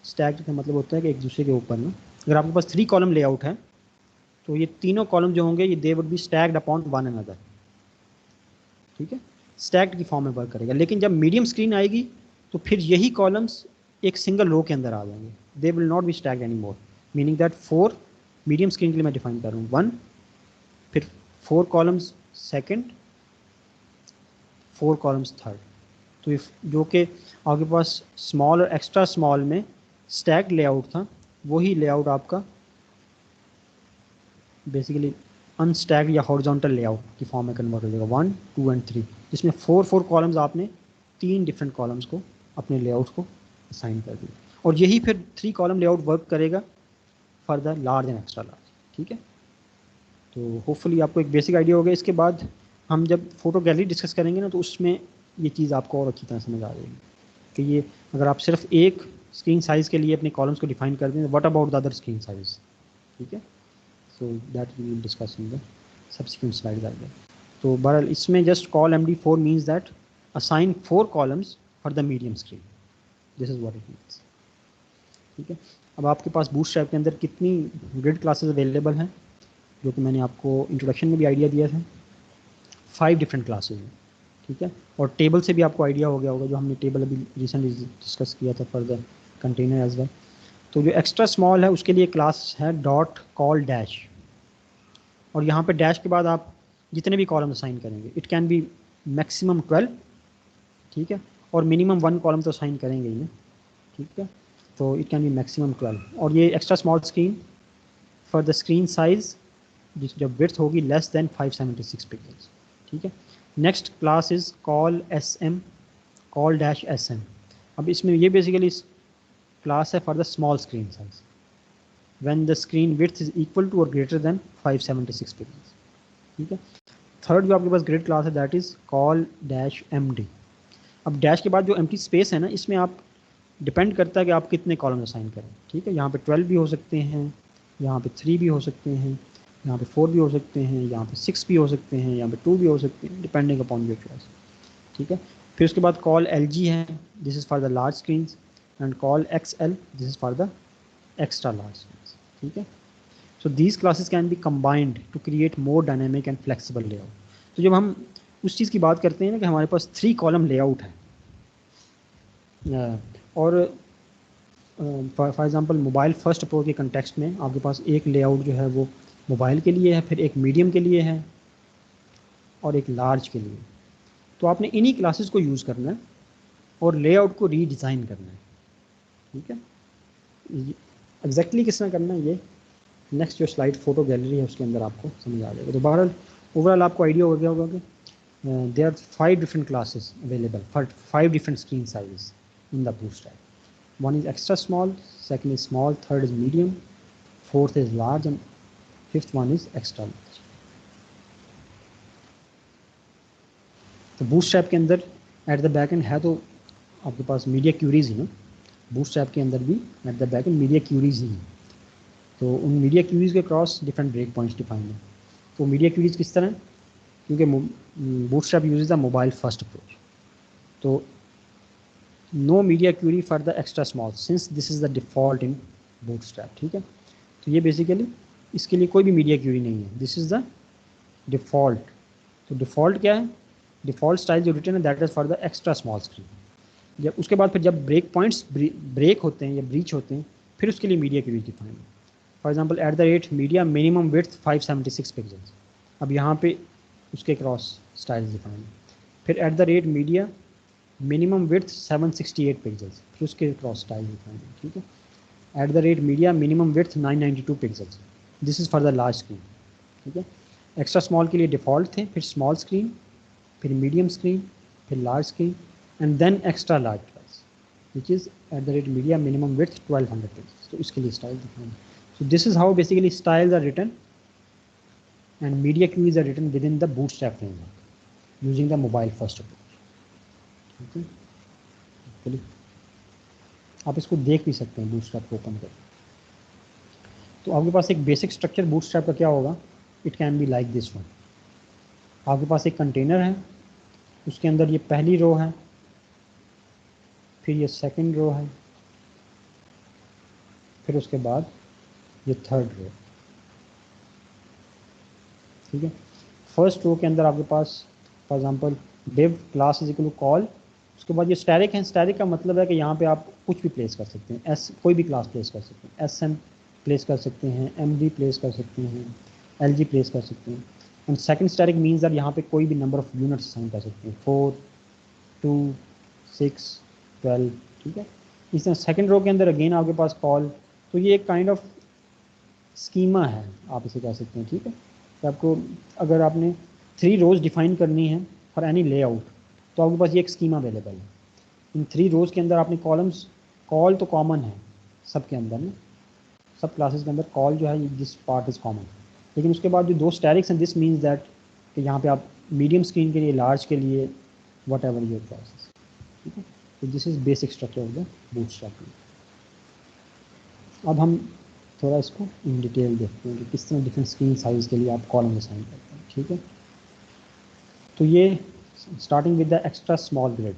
स्टैग्ड का मतलब होता है कि एक दूसरे के ऊपर ना, अगर आपके पास 3 कॉलम लेआउट है तो ये तीनों कॉलम जो होंगे ये they would be stacked upon one another, ठीक है, स्टैग्ड की फॉर्म में वर्क करेगा। लेकिन जब मीडियम स्क्रीन आएगी तो फिर यही कॉलम्स एक सिंगल रो के अंदर आ जाएंगे, they will not be stacked any more, meaning that 4 medium screen के लिए मैं डिफाइन कर रहा हूँ, 1 फिर 4 कॉलम्स सेकेंड 4 कॉलम्स थर्ड। तो जो कि आपके पास स्मॉल और एक्स्ट्रा स्मॉल में स्टैग्ड लेआउट था, वही लेआउट आपका बेसिकली अनस्टैग्ड या हॉरिजॉन्टल लेआउट की फॉर्म में कन्वर्ट हो जाएगा, 1 2 एंड 3, जिसमें 4 कॉलम्स आपने 3 डिफरेंट कॉलम्स को अपने लेआउट को असाइन कर दिया, और यही फिर 3 कॉलम लेआउट वर्क करेगा for the large and extra large, ठीक है। तो होपफुली आपको एक बेसिक आइडिया हो गया। इसके बाद हम जब फोटो गैलरी डिस्कस करेंगे ना, तो उसमें ये चीज़ आपको और अच्छी तरह समझ आ जाएगी कि ये अगर आप सिर्फ एक स्क्रीन साइज़ के लिए अपने कॉलम्स को डिफाइन कर दें, what about the other screen size, ठीक है। So that we will discuss in the subsequent slide आगे। तो बहरहाल इसमें just col MD4 means that assign 4 columns for the medium screen, this is what it means, ठीक है। अब आपके पास बूटस्ट्रैप के अंदर कितनी ग्रिड क्लासेस अवेलेबल हैं, जो कि मैंने आपको इंट्रोडक्शन में भी आइडिया दिया था, 5 डिफरेंट क्लासेज हैं, ठीक है। और टेबल से भी आपको आइडिया हो गया होगा, जो हमने टेबल अभी रिसेंटली डिस्कस किया था for the container as well. तो जो एक्स्ट्रा स्मॉल है उसके लिए क्लास है डॉट कॉल डैश, और यहाँ पे डैश के बाद आप जितने भी कॉलम असाइन करेंगे, इट कैन बी मैक्सिमम 12, ठीक है, और मिनिमम 1 कॉलम तो असाइन करेंगे ही ना, ठीक है। तो इट कैन बी मैक्सिमम 12, और ये extra small screen for the screen size जब विड्थ होगी लेस देन 576 पिक्सल्स, ठीक है। Next class is col SM, col dash SM। अब इसमें ये बेसिकली क्लास है for the small screen size when the screen width is equal to और greater than 576 pixels, ठीक है। थर्ड जो आपके पास ग्रिड क्लास है that is col dash MD। अब डैश के बाद जो एम्प्टी स्पेस है ना, इसमें आप डिपेंड करता है कि आप कितने कॉलम असाइन करें। ठीक है, यहाँ पे 12 भी हो सकते हैं, यहाँ पे 3 भी हो सकते हैं, यहाँ पे 4 भी हो सकते हैं, यहाँ पे 6 भी हो सकते हैं, यहाँ पे 2 भी हो सकते हैं, डिपेंडिंग अपॉन योर चॉइस। ठीक है, फिर उसके बाद कॉल LG है, this is for the large screen, and col XL, this is for the extra large screen. ठीक है, so these classes can be combined to create more dynamic and flexible layout. तो जब हम उस चीज़ की बात करते हैं ना कि हमारे पास 3 कॉलम लेआउट है, और for example mobile first approach के कंटेक्स्ट में आपके पास एक लेआउट जो है वो मोबाइल के लिए है, फिर एक मीडियम के लिए है और एक लार्ज के लिए। तो आपने इन्हीं क्लासेस को यूज़ करना है और लेआउट को रीडिज़ाइन करना है। ठीक है, एग्जैक्टली किस तरह करना है ये नेक्स्ट जो स्लाइड फोटो गैलरी है उसके अंदर आपको समझ आ जाएगा। तो बहरहाल ओवरऑल आपको आइडिया हो गया होगा कि there are 5 different classes available for 5 different screen sizes in the Bootstrap. One is extra small, second is small, third is medium, fourth is large, and fifth one is extra large. तो Bootstrap के अंदर eight the back and है तो आपके पास media queries ही ना, Bootstrap के अंदर भी at the back end media queries ही हैं। तो उन मीडिया क्यूरीज के cross different break points define हैं। तो मीडिया क्यूरीज किस तरह, क्योंकि Bootstrap uses the mobile first approach, तो no media query for the extra small since this is the default in Bootstrap। ठीक है, तो ये बेसिकली इसके लिए कोई भी मीडिया क्यूरी नहीं है, दिस इज़ द डिफ़ॉल्ट। तो डिफ़ॉल्ट क्या है, डिफ़ॉल्ट स्टाइल जो रिटर्न है that is for the extra small screen. जब उसके बाद फिर जब ब्रेक पॉइंट्स ब्रेक होते हैं या ब्रीच होते हैं फिर उसके लिए मीडिया क्यूरी डिफाइन है। For example eight the rate media minimum width 576 pixels, अब यहाँ पे उसके क्रॉस स्टाइल डिफाइन है। फिर eight the rate media minimum width 768 pixels, फिर उसके क्रॉस स्टाइल डिफाइन है। ठीक है, at the rate media minimum width 992 pixels, this is for the large screen. ठीक है, एक्स्ट्रा स्मॉल के लिए डिफ़ॉल्ट थे, फिर स्मॉल स्क्रीन, फिर मीडियम स्क्रीन, फिर large screen, and then extra large price which is at the rate media minimum width 1200 pixels. तो इसके लिए style define. So this is how basically styles are written and media queries are written within the Bootstrap framework using the mobile first approach. ठीक है, चलिए आप इसको देख भी सकते हैं Bootstrap को ओपन कर। तो आपके पास एक बेसिक स्ट्रक्चर Bootstrap का क्या होगा, it can be like this one. आपके पास एक कंटेनर है, उसके अंदर ये पहली रो है, फिर ये सेकंड रो है, फिर उसके बाद ये थर्ड रो। ठीक है, फर्स्ट रो के अंदर आपके पास for example div class is equal to col, उसके बाद ये स्टैटिक है। स्टैटिक का मतलब है कि यहाँ पे आप कुछ भी प्लेस कर सकते हैं, कोई भी क्लास प्लेस कर सकते हैं, SM प्लेस कर सकते हैं, MD प्लेस कर सकते हैं, LG प्लेस कर सकते हैं। And second static means that यहाँ पे कोई भी नंबर ऑफ यूनिट्स असाइन कर सकते हैं, 4, 2, 6, 12। ठीक है, इस तरह सेकंड रो के अंदर अगेन आपके पास कॉल, तो ये एक काइंड ऑफ स्कीमा है आप इसे कह सकते हैं। ठीक है, तो आपको अगर आपने 3 रोज डिफाइन करनी है फॉर एनी लेआउट तो आपके पास ये एक स्कीमा अवेलेबल है। इन 3 रोज के अंदर आपने कॉलम्स, कॉल तो कॉमन है सब के अंदर ना, सब क्लासेस के अंदर कॉल जो है दिस पार्ट इज़ कॉमन, लेकिन उसके बाद जो 2 स्टैटिक्स हैं दिस मीन्स दैट कि यहाँ पे आप मीडियम स्क्रीन के लिए, लार्ज के लिए, वट एवर योर क्लासेस। ठीक है, तो this is basic structure of the Bootstrap। अब हम थोड़ा इसको इन डिटेल देखते हैं कि किस तरह डिफरेंट स्क्रीन साइज़ के लिए आप कॉलम असाइन करते हैं। ठीक है, तो ये starting with the extra small grid,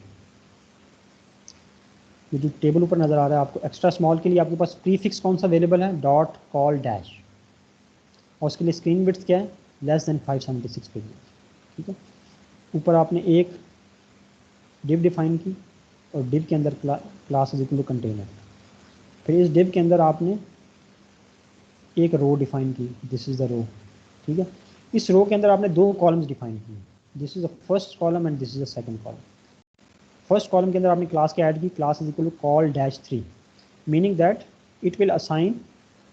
ये जो टेबल ऊपर नज़र आ रहा है आपको, एक्स्ट्रा स्मॉल के लिए आपके पास प्रीफिक्स कौन सा अवेलेबल है, डॉट कॉल डैश, और उसके लिए स्क्रीन विड्थ क्या है, लेस देन 576 पिक्सल। ठीक है, ऊपर आपने एक डिव डिफाइन की और डिव के अंदर class is equal to container, फिर इस डिव के अंदर आपने एक रो डिफाइन की, दिस इज़ द रो। ठीक है, इस रो के अंदर आपने 2 कॉलम्स डिफाइन किए, this is the first column and this is the second column. First column के अंदर आपने क्लास के ऐड की, class is equal to col dash 3, meaning that it will assign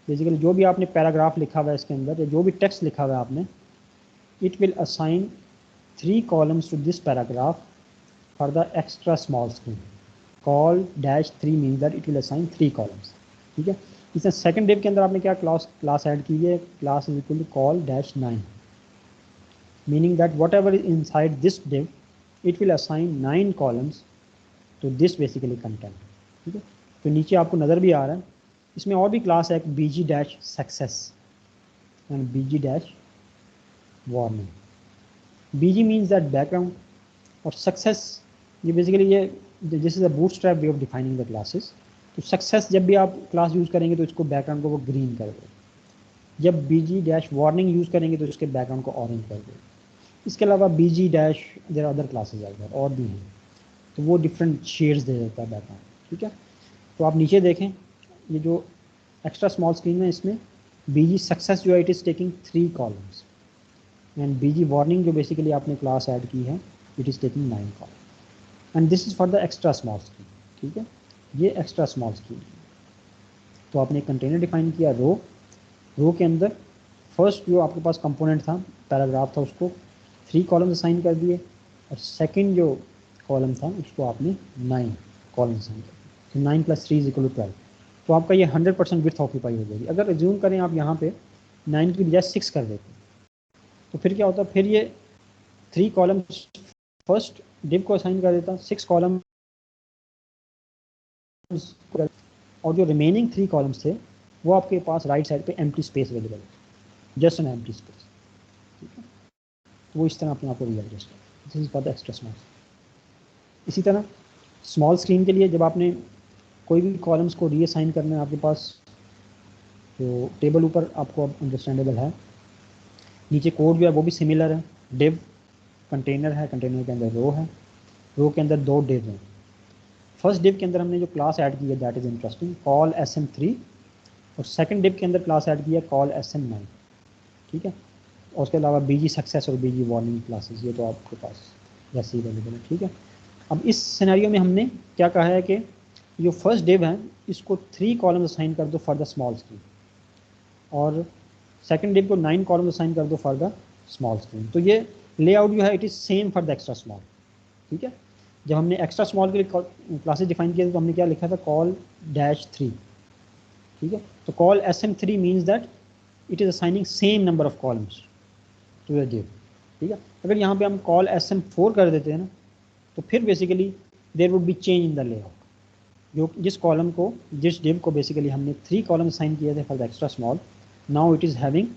basically जो भी आपने पैराग्राफ लिखा हुआ है इसके अंदर या जो भी टेक्स्ट लिखा हुआ है आपने, it will assign 3 columns to this paragraph for the extra small screen. Col dash 3 mean that it will assign 3 columns. ठीक है, इसमें सेकंड डिव के अंदर आपने क्या क्लास ऐड की है, class is equal to col dash 9। meaning that whatever is inside this div, it will assign 9 columns to this basically content. ठीक है, तो नीचे आपको नज़र भी आ रहा है, इसमें और भी क्लास है bg-success and bg-warning. bg means that background और success ये बेसिकली ये this is a bootstrap way of defining the classes. तो सक्सेस जब भी आप क्लास यूज़ करेंगे तो इसको बैकग्राउंड को वो ग्रीन कर दो, जब bg-warning यूज़ करेंगे तो इसके बैकग्राउंड को ऑरेंज कर दो. इसके अलावा bg- there other classes are और भी हैं, तो वो डिफरेंट शेड्स दे देता है बैकग्राउंड. ठीक है, तो आप नीचे देखें ये जो एक्स्ट्रा स्मॉल स्क्रीन है इसमें bg-success जो है it is taking 3 columns and bg-warning जो बेसिकली आपने क्लास ऐड की है it is taking 9 columns and this is for the extra small screen. ठीक है, ये एक्स्ट्रा स्मॉल स्क्रीन. तो आपने एक कंटेनर डिफाइन किया रो के अंदर फर्स्ट जो आपके पास कंपोनेंट था पैराग्राफ था उसको 3 कॉलम्स असाइन कर दिए और सेकंड जो कॉलम था उसको आपने 9 कॉलम असाइन कर दिए. तो 9 + 3 = 12. तो आपका ये 100% विड्थ ऑक्यूपाई हो जाएगी. अगर रिज्यूम करें आप यहाँ पे 9 की बजाय 6 कर देते तो फिर क्या होता, फिर ये 3 कॉलम्स फर्स्ट डिव को असाइन कर देता, 6 कॉलम और जो रिमेनिंग 3 कॉलम्स थे वो आपके पास राइट साइड पे एम्प्टी स्पेस अवेलेबल है, जस्ट एन एम्प्टी स्पेस. ठीक है, तो वो इस तरह अपने आप को रियलाइज कर. This is for the extra small. इसी तरह स्मॉल स्क्रीन के लिए जब आपने कोई भी कॉलम्स को रीअसाइन करना है आपके पास तो टेबल ऊपर आपको अंडरस्टैंडेबल है, नीचे कोड जो है वो भी सिमिलर है. डिव कंटेनर है, कंटेनर के अंदर रो है, रो के अंदर 2 डिव हैं. फर्स्ट डिव के अंदर हमने जो क्लास ऐड की है that is interesting, call sm3 और सेकंड डिव के अंदर क्लास ऐड किया कॉल sm9. ठीक है, और उसके अलावा bg-success और bg-warning क्लासेस ये तो आपके पास वैसे ही अवेलेबल है. ठीक है, अब इस सिनेरियो में हमने क्या कहा है कि जो फर्स्ट डिव है इसको 3 कॉलम्स असाइन कर दो फॉर द स्मॉल स्क्रीन और सेकंड डिव को 9 कॉलम्स असाइन कर दो फॉर द स्मॉल स्क्रीन. तो ये लेआउट जो है it is same for the extra small. ठीक है, जब हमने एक्स्ट्रा स्मॉल के लिए क्लासेस डिफाइन किए तो हमने क्या लिखा था call-3. ठीक है, तो col sm3 means that it is assigning same number of columns to the div. ठीक है, अगर यहाँ पे हम कॉल sm4 कर देते हैं ना तो फिर basically there would be change in the layout. जो जिस कॉलम को जिस डिव को बेसिकली हमने 3 कॉलम असाइन किए थे for the extra small, now it is having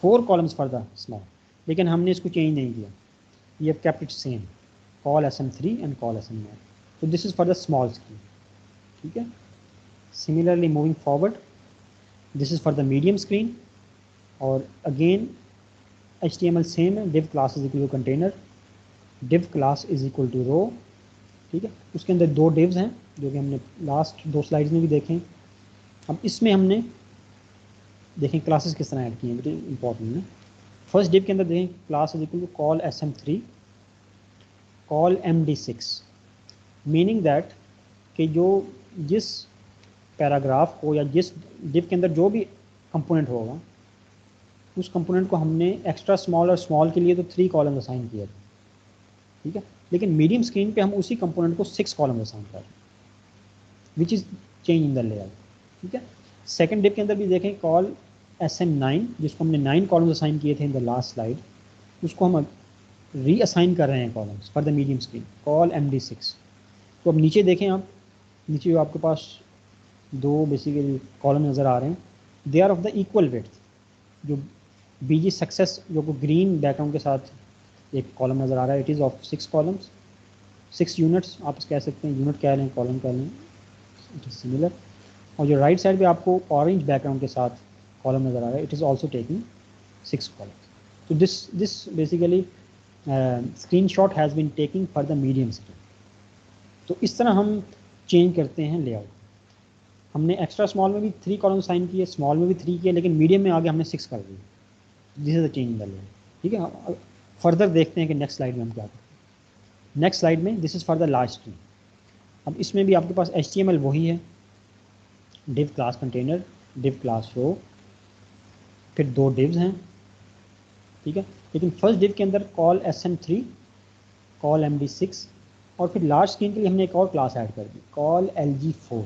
4 columns for the small, लेकिन हमने इसको चेंज नहीं किया, we have kept it same, call sm3 and call sm9. So this is for the small screen. ठीक है, similarly moving forward this is for the medium screen और again HTML same है, div class is equal to container, div class is equal to row. ठीक है, उसके अंदर 2 divs हैं जो कि हमने लास्ट 2 स्लाइड्स में भी देखें. अब इसमें हमने देखें क्लासेस किस तरह ऐड किए हैं, वेरी इंपॉर्टेंट है. फर्स्ट डिव के अंदर देखें class is equal to col sm3 col md6, meaning that कि जो जिस पैराग्राफ को या जिस डिव के अंदर जो भी कंपोनेंट होगा उस कंपोनेंट को हमने एक्स्ट्रा स्मॉल और स्मॉल के लिए तो 3 कॉलम असाइन किए थे. ठीक है, लेकिन मीडियम स्क्रीन पे हम उसी कंपोनेंट को 6 कॉलम असाइन कर रहे हैं which is change in the layout. ठीक है, सेकंड डिव के अंदर भी देखें कॉल sm9 जिसको हमने 9 कॉलम असाइन किए थे इन द लास्ट स्लाइड, उसको हम रीअसाइन कर रहे हैं columns for the medium screen call md6. तो अब नीचे देखें आप, नीचे जो आपके पास 2 बेसिकली कॉलम नज़र आ रहे हैं they are of the equal width. जो bg-success जो को ग्रीन बैकग्राउंड के साथ एक कॉलम नज़र आ रहा है it is of 6 columns, 6 units आप कह सकते हैं, यूनिट कह लें कॉलम कह लें, इट इज़ सिमिलर. और जो राइट साइड पे आपको ऑरेंज बैकग्राउंड के साथ कॉलम नज़र आ रहा है it is also taking 6 columns. तो this basically screenshot has been taking for the medium screen. तो इस तरह हम चेंज करते हैं लेआउट. हमने एक्स्ट्रा स्मॉल में भी 3 कॉलम साइन किए, स्मॉल में भी 3 किए, लेकिन मीडियम में आगे हमने 6 कर दिए. This is the change in the layout. ठीक है, फर्दर देखते हैं कि नेक्स्ट स्लाइड में हम क्या करते हैं. नेक्स्ट स्लाइड में this is for the large screen. अब इसमें भी आपके पास HTML वही है, div class container, div class row, फिर 2 डिव्स हैं. ठीक है, लेकिन फर्स्ट डिव के अंदर कॉल sm3 कॉल md6 और फिर लार्ज स्क्रीन के लिए हमने एक और क्लास ऐड कर दी कॉल lg4.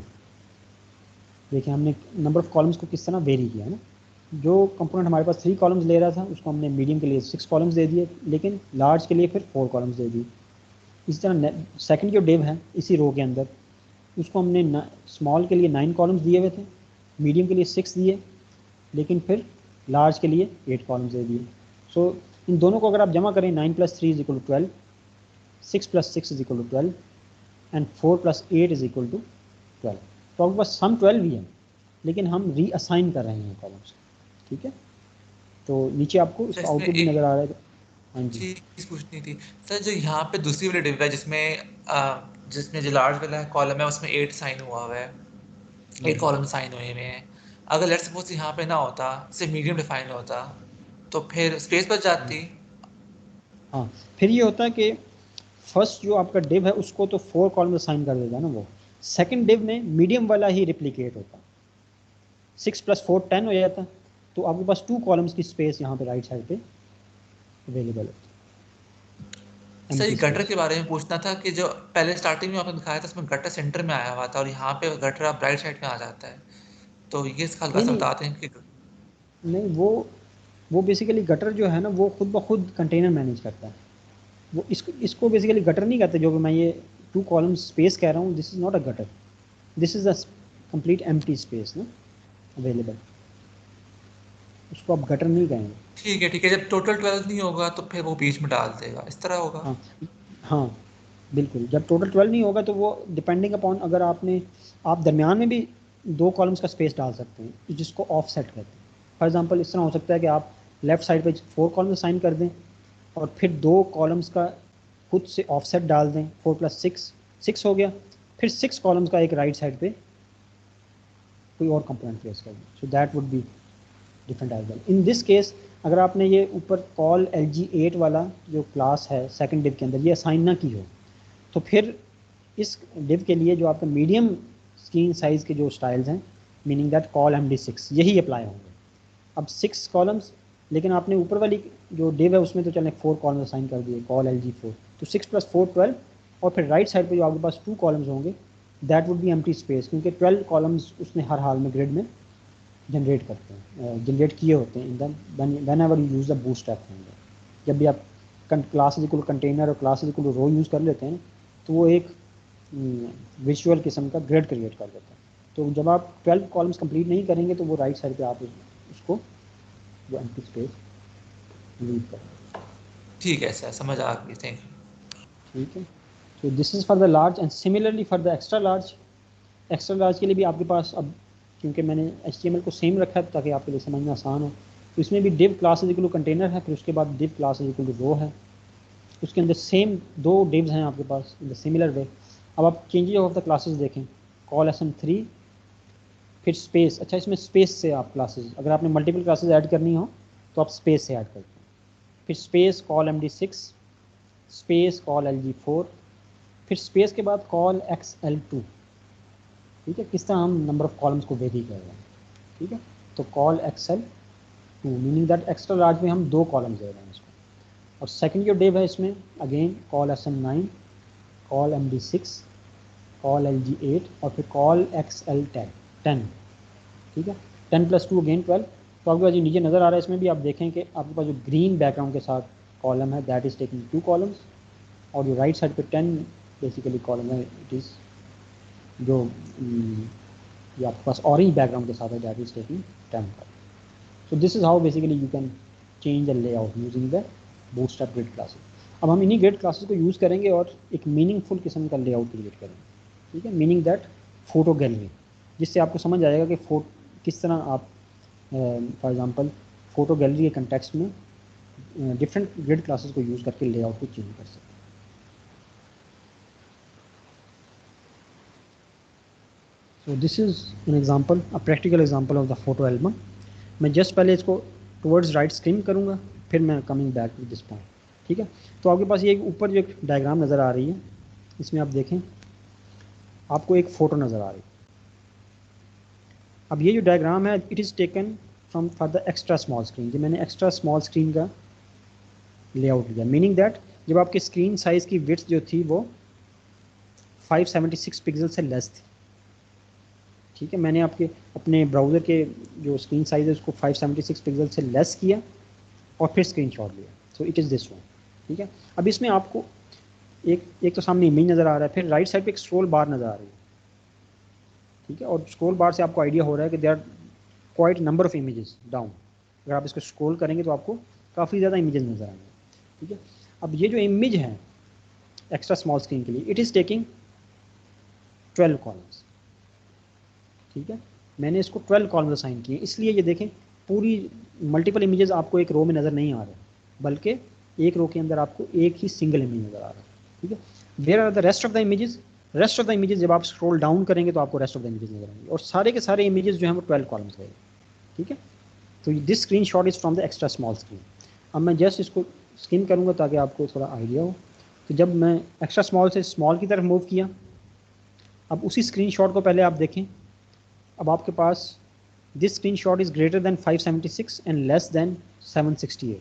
देखिए हमने नंबर ऑफ कॉलम्स को किस तरह वेरी किया है ना. जो कंपोनेंट हमारे पास 3 कॉलम्स ले रहा था उसको हमने मीडियम के लिए 6 कॉलम्स दे दिए, लेकिन लार्ज के लिए फिर 4 कॉलम्स दे दिए। इसी तरह सेकंड जो डिव है इसी रो के अंदर, उसको हमने स्मॉल के लिए 9 कॉलम्स दिए हुए थे, मीडियम के लिए 6 दिए, लेकिन फिर लार्ज के लिए 8 कॉलम्स दे दिए। सो इन दोनों को अगर आप जमा करें 9 + 3 = 12, 6 + 6 = 12 एंड 4 + 8 = 12। तो आपके पास सम 12 ही है, लेकिन हम रीअसाइन कर रहे हैं कॉलम्स। ठीक है, तो नीचे आपको सर इसका इसमें आउटपुट भी एक नज़र आ रहा है। हाँ जी। चीज पूछनी थी सर, जो यहाँ पे दूसरी वाली डिव है जिसमें जो लार्ज वाला कॉलम है उसमें 8 साइन हुआ हुआ है, 8 कॉलम साइन हुए हुए हैं। अगर लेट्स सपोज यहाँ पे ना होता, सिर्फ मीडियम डिफाइन होता, तो फिर स्पेस बच जाती। हाँ, फिर ये होता है कि फर्स्ट जो आपका डिव है उसको तो 4 कॉलम असाइन कर देगा ना वो, सेकंड डिव में मीडियम वाला ही रिप्लिकेट होता, 6 + 4 10 हो जाता, तो आपके पास 2 कॉलम्स की स्पेस यहाँ पे राइट साइड पे अवेलेबल है, सर ये एम्प्टी गटर के स्पेस। बारे में पूछना था कि जो पहले स्टार्टिंग में आपने दिखाया था उसमें गटर सेंटर में आया हुआ था और यहाँ पे गटर आप राइट साइड में आ जाता है, तो ये इसका हल्का नहीं सा नहीं बताते हैं कि नहीं, वो बेसिकली गटर जो है ना वो खुद ब खुद कंटेनर मैनेज करता है। वो इसको बेसिकली गटर नहीं कहते, जो मैं ये 2 कॉलम स्पेस कह रहा हूँ, this is not a gutter, this is a complete empty space ना अवेलेबल, उसको आप गटर नहीं कहेंगे। ठीक है, जब टोटल 12 नहीं होगा तो फिर वो बीच में डाल देगा, इस तरह होगा। हाँ हाँ बिल्कुल, जब टोटल 12 नहीं होगा तो वो डिपेंडिंग अपॉन, अगर आप दरमियान में भी 2 कॉलम्स का स्पेस डाल सकते हैं जिसको ऑफ सेट कहते हैं। फॉर एग्जांपल इस तरह हो सकता है कि आप लेफ़्ट साइड पे 4 कॉलम्स असाइन कर दें और फिर 2 कॉलम्स का खुद से ऑफसेट डाल दें, 4 + 6 6 हो गया, फिर 6 कॉलम्स का एक राइट साइड पे कोई और कंपोनेंट प्लेस कर दें, so that would be different as well. In this case अगर आपने ये ऊपर कॉल LG8 वाला जो क्लास है सेकंड डिव के अंदर ये असाइन ना की हो, तो फिर इस डिव के लिए जो आपका मीडियम स्क्रीन साइज़ के जो स्टाइल्स हैं, मीनिंग दैट कॉल MD6 यही अप्लाई होंगे। अब 6 कॉलम्स, लेकिन आपने ऊपर वाली जो डिव है उसमें तो चलें 4 कॉलम्स असाइन कर दिए, कॉल LG4, तो 6 + 4 12, और फिर राइट साइड पे जो आपके पास 2 कॉलम्स होंगे that would B empty space, क्योंकि 12 कॉलम्स उसने हर हाल में ग्रिड में जनरेट करते हैं, जनरेट किए होते हैं in then ever you use the Bootstrap framework. जब भी आप क्लास इक्वल कंटेनर और क्लास इक्वल रो यूज़ कर लेते हैं तो वो एक विजुअल किस्म का ग्रिड क्रिएट कर देता है। तो जब आप 12 कॉलम्स कंप्लीट नहीं करेंगे तो वो राइट साइड पे आप उसको जो एम्प्टी स्पेस लीव करें। ठीक है सर, समझ आ गई, थैंक यू। ठीक है, तो this is for the large and similarly for the extra large. Extra large के लिए भी आपके पास, अब क्योंकि मैंने HTML को सेम रखा है ताकि आपके लिए समझना आसान हो, तो इसमें भी div class equal to container है, फिर उसके बाद div class equal to row है, उसके अंदर सेम 2 divs हैं आपके पास इन द सिमिलर वे। अब आप चेंजेस ऑफ द क्लासेस देखें, कॉल SM3 फिर स्पेस, अच्छा इसमें स्पेस से आप क्लासेस, अगर आपने मल्टीपल क्लासेस ऐड करनी हो तो आप स्पेस से ऐड करते हैं, फिर space call MD6, space call LG4, फिर स्पेस के बाद कॉल XL2। ठीक है, किस तरह हम नंबर ऑफ कॉलम्स को वेरी कर रहे हैं। ठीक है, तो call XL2 meaning that extra large में हम 2 कॉलम्स दे रहे हैं इसको, और सेकंड जो डिव है इसमें again call SM9, call MD6, call LG8 और फिर कॉल XL10। ठीक है, 10 + 2 अगेन 12। तो आपके पास जो नीचे नज़र आ रहा है इसमें भी आप देखें कि आपके पास जो ग्रीन बैकग्राउंड के साथ कॉलम है दैट इज़ टेकिंग 2 कॉलम्स, और जो राइट साइड पे 10 बेसिकली कॉलम है, इट इज़ जो ये आपके पास ऑरेंज बैकग्राउंड के साथ है that is taking 10 column. So this is how basically you can change the layout using the bootstrap grid classes. अब हम इन्हीं grid classes को यूज़ करेंगे और एक मीनिंगफुल किस्म का लेआउट क्रिएट करेंगे। ठीक है, मीनिंग दैट फ़ोटो गैलरी, जिससे आपको समझ आएगा कि किस तरह आप फॉर एग्जांपल फ़ोटो गैलरी के कंटेक्स्ट में डिफरेंट ग्रिड क्लासेस को यूज़ करके लेआउट को चेंज कर सकते हैं। So this is an example, a practical example of the photo album. मैं जस्ट पहले इसको टुवर्ड्स राइट स्क्रीन करूँगा, फिर मैं coming back to this point. ठीक है, तो आपके पास ये ऊपर जो एक डायग्राम नज़र आ रही है, इसमें आप देखें आपको एक फ़ोटो नज़र आ रही है। अब ये जो डायग्राम है it is taken from for the extra small screen, जो मैंने एक्स्ट्रा स्मॉल स्क्रीन का लेआउट लिया, मीनिंग दैट जब आपकी स्क्रीन साइज़ की विड्थ जो थी वो 576 पिक्सल से लेस थी। ठीक है, मैंने आपके अपने ब्राउज़र के जो स्क्रीन साइज़ है उसको 576 पिक्सल से लेस किया और फिर स्क्रीनशॉट लिया। So it is this one. ठीक है, अब इसमें आपको एक तो सामने इमेज नज़र आ रहा है, फिर राइट साइड पे एक स्क्रॉल बार नज़र आ रही है। ठीक है, और स्क्रॉल बार से आपको आइडिया हो रहा है कि there are quite number of images down. अगर आप इसको स्क्रॉल करेंगे तो आपको काफ़ी ज़्यादा इमेजेस नज़र आएंगे। ठीक है, अब ये जो इमेज है एक्स्ट्रा स्मॉल स्क्रीन के लिए, इट इज़ टेकिंग 12 कॉलम्स। ठीक है, मैंने इसको 12 कॉलम्स असाइन किए, इसलिए ये देखें पूरी मल्टीपल इमेजेस आपको एक रो में नज़र नहीं आ रहे, बल्कि एक रो के अंदर आपको एक ही सिंगल इमेज नज़र आ रहा है। ठीक है, where are the rest of the images? Rest of the images जब आप स्क्रॉल डाउन करेंगे तो आपको रेस्ट ऑफ द इमेजेस नज़र आएंगे, और सारे के सारे इमेजेस जो हैं वो 12 कॉलम्स रहेंगे। ठीक है, तो this screen shot is from the extra small screen. अब मैं जस्ट इसको स्किम करूँगा ताकि आपको थोड़ा आइडिया हो। तो जब मैं एक्स्ट्रा स्मॉल से स्मॉल की तरफ मूव किया, अब उसी स्क्रीन शॉट को पहले आप देखें। अब आपके पास this screen shot is greater than 576 and less than 768।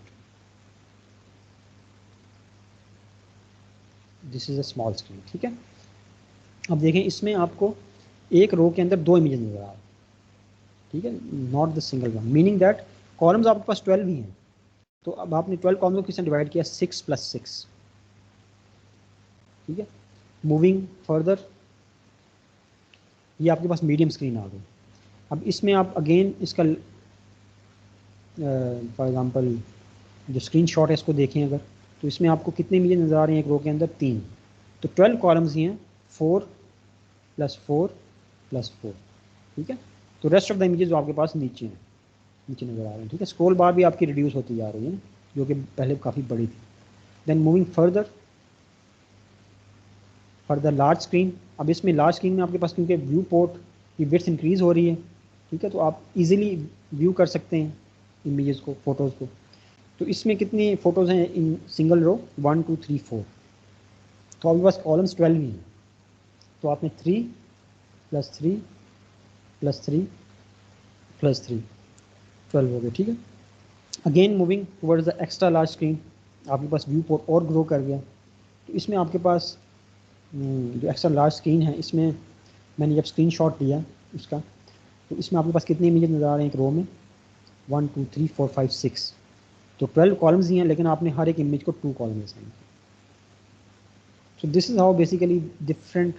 This is a small screen. ठीक है, अब देखें इसमें आपको एक रो के अंदर 2 इमेजेस नज़र आ रहे हैं। ठीक है, not the single one, meaning that columns आपके पास 12 ही हैं। तो अब आपने 12 कॉलम्स को किसने डिवाइड किया? 6 + 6। ठीक है, मूविंग फर्दर, ये आपके पास मीडियम स्क्रीन आ गई। अब इसमें आप अगेन इसका फॉर एग्जांपल जो स्क्रीन शॉट है इसको देखें अगर, तो इसमें आपको कितने इमेजेस नज़र आ रहे हैं एक रो के अंदर? 3। तो 12 कॉलम्स ही हैं, 4 + 4 + 4। ठीक है, तो रेस्ट ऑफ द इमेजेस जो आपके पास नीचे हैं, नीचे नज़र आ रहे हैं। ठीक है, स्क्रॉल बार भी आपकी रिड्यूस होती जा रही है जो कि पहले काफ़ी बड़ी थी। Then moving further for the large screen. अब इसमें लार्ज स्क्रीन में आपके पास क्योंकि व्यू पोर्ट की विड्थ इंक्रीज़ हो रही है, ठीक है, तो आप इजीली व्यू कर सकते हैं इमेजेस को, फ़ोटोज़ को। तो इसमें कितनी फ़ोटोज़ हैं इन सिंगल रो? 1 2 3 4। तो आपके पास कॉलम्स 12 ही हैं, तो आपने 3 + 3 + 3 + 3 12 हो गए। ठीक है, again moving towards the extra large screen, आपके पास व्यू पोर्ट और ग्रो कर गया। तो इसमें आपके पास जो एक्स्ट्रा लार्ज स्क्रीन है, इसमें मैंने जब स्क्रीनशॉट लिया उसका, तो इसमें आपके पास कितने इमेजेस नज़र आ रहे हैं एक रो में? 1 2 3 4 5 6। तो 12 कॉलम्स ही हैं, लेकिन आपने हर एक इमेज को 2 कॉलम में असाइन किया। सो this is how basically different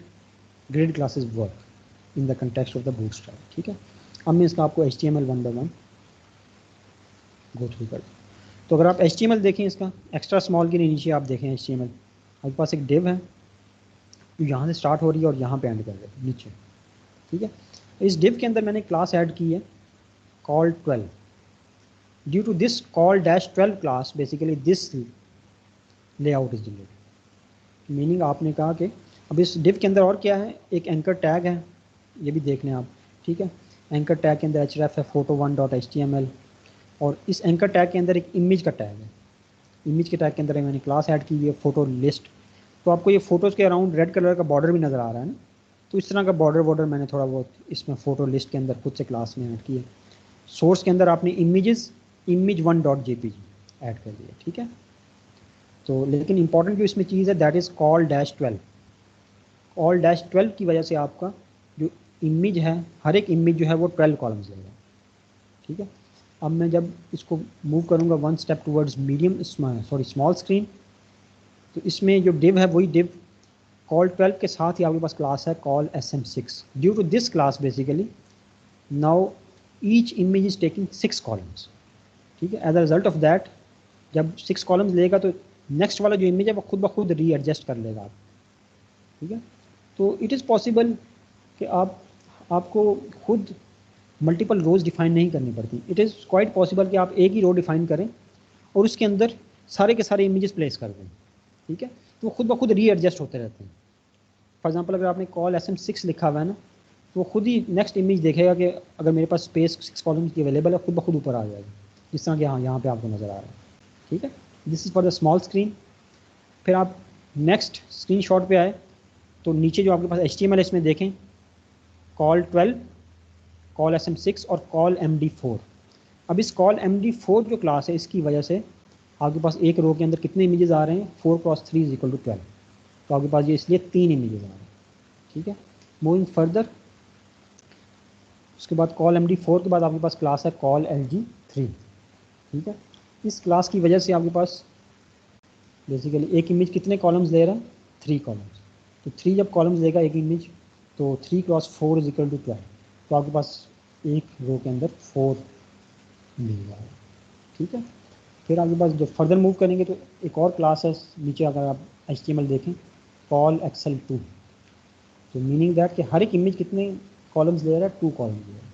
grid classes work in the context of the Bootstrap. ठीक है, अब मैं इसका आपको HTML 1 by 1 गो थ्रू कर। तो अगर आप HTML देखें इसका एक्स्ट्रा स्मॉल के नीचे आप देखें HTML, आपके पास एक डिव है जो यहाँ से स्टार्ट हो रही है और यहाँ पे एंड कर रही है नीचे। ठीक है, इस डिव के अंदर मैंने क्लास ऐड की है col 12। Due to this col -12 class basically this layout is generated. Meaning आपने कहा कि अब इस डिव के अंदर और क्या है, एक एंकर टैग है, ये भी देख लें आप। ठीक है, एंकर टैग के अंदर href है photo1.html, और इस एंकर टैग के अंदर एक इमेज का टैग है। इमेज के टैग के अंदर मैंने क्लास ऐड की हुई है फोटो लिस्ट। तो आपको ये फ़ोटोज़ के अराउंड रेड कलर का बॉर्डर भी नज़र आ रहा है ना, तो इस तरह का बॉर्डर मैंने थोड़ा बहुत इसमें फ़ोटो लिस्ट के अंदर खुद से क्लास में ऐड किया। सोर्स के अंदर आपने image1.jpg ऐड कर दिया। ठीक है, तो लेकिन इंपॉर्टेंट जो इसमें चीज़ है दैट इज़ कॉल -12। कॉल -12 की वजह से आपका जो इमेज है, हर एक इमेज जो है वो 12 कॉलम्स लेगा। ठीक है, अब मैं जब इसको मूव करूँगा 1 स्टेप टूवर्ड्स स्मॉल स्क्रीन, तो इसमें जो डिव है वही डिव कॉल 12 के साथ ही आपके पास क्लास है col SM6। Due to this class basically now each image is taking 6 columns. ठीक है, as a result of that जब 6 कॉलम्स लेगा तो नेक्स्ट वाला जो इमेज है वो खुद ब खुद रीएडजस्ट कर लेगा। ठीक है, तो इट इज़ पॉसिबल कि आपको खुद मल्टीपल रोज़ डिफाइन नहीं करनी पड़ती। इट इज़ क्वाइट पॉसिबल कि आप एक ही रो डिफाइन करें और उसके अंदर सारे के सारे इमेजेस प्लेस कर दें। ठीक है, तो वो खुद ब खुद रीएडजस्ट होते रहते हैं। फॉर एग्जांपल अगर आपने कॉल SM6 लिखा हुआ है ना, तो वो खुद ही नेक्स्ट इमेज देखेगा कि अगर मेरे पास स्पेस 6 कॉलम्स की अवेलेबल है, खुद ब खुद ऊपर आ जाएगी, जिस तरह कि हाँ यहाँ पे आपको नज़र आ रहा है। ठीक है, this is for the small screen. फिर आप नेक्स्ट स्क्रीनशॉट पे आए तो नीचे जो आपके पास HTML है इसमें देखें कॉल 12, कॉल SM6 और कॉल MD4। अब इस कॉल MD4 जो क्लास है इसकी वजह से आपके पास एक रो के अंदर कितने इमेजेस आ रहे हैं? 4 × 3 = 12। तो आपके पास ये इसलिए 3 इमेजेस आ रहे हैं। ठीक है, मूविंग फर्दर उसके बाद कॉल MD4 के बाद आपके पास क्लास है कॉल LG3, ठीक है। इस क्लास की वजह से आपके पास बेसिकली एक इमेज कितने कॉलम्स ले रहा है, 3 कॉलम्स। तो 3 जब कॉलम्स लेगा एक इमेज, तो 3 क्रॉस 4 इज इक्वल टू 12। तो आपके पास एक रो के अंदर 4 मिल जाएगा, ठीक है। फिर आपके पास जब फर्दर मूव करेंगे तो एक और क्लास है नीचे, अगर आप HTML देखें, कॉल Excel2। तो मीनिंग दैट कि हर एक इमेज कितने कॉलम्स ले रहा है, 2 कॉलम्स ले रहा है।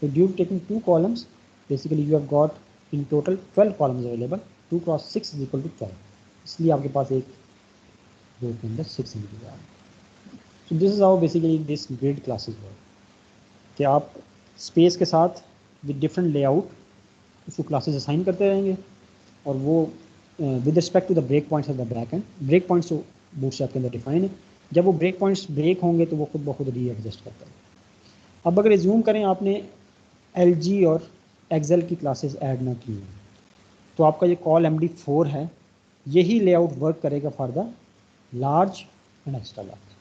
तो due to taking 2 columns basically you have got in total 12 columns available, 2 cross 6 is equal to 12। इसलिए आपके पास एक रो के अंदर 6 इमेज आ रहा है। So this is how basically this grid classes work, कि आप स्पेस के साथ विद डिफरेंट लेआउट उसको क्लासेस असाइन करते रहेंगे, और वो with respect to the break points of the back end. Break points तो बूटस्ट्रैप के अंदर डिफाइन है, जब वो ब्रेक पॉइंट्स ब्रेक होंगे तो वो खुद ब खुद रीएडजस्ट करता है। अब अगर रिज्यूम करें आपने LG और एक्सेल की क्लासेस ऐड ना की हैं, तो आपका ये कॉल MD4 है, यही लेआउट वर्क करेगा for the large and extra large,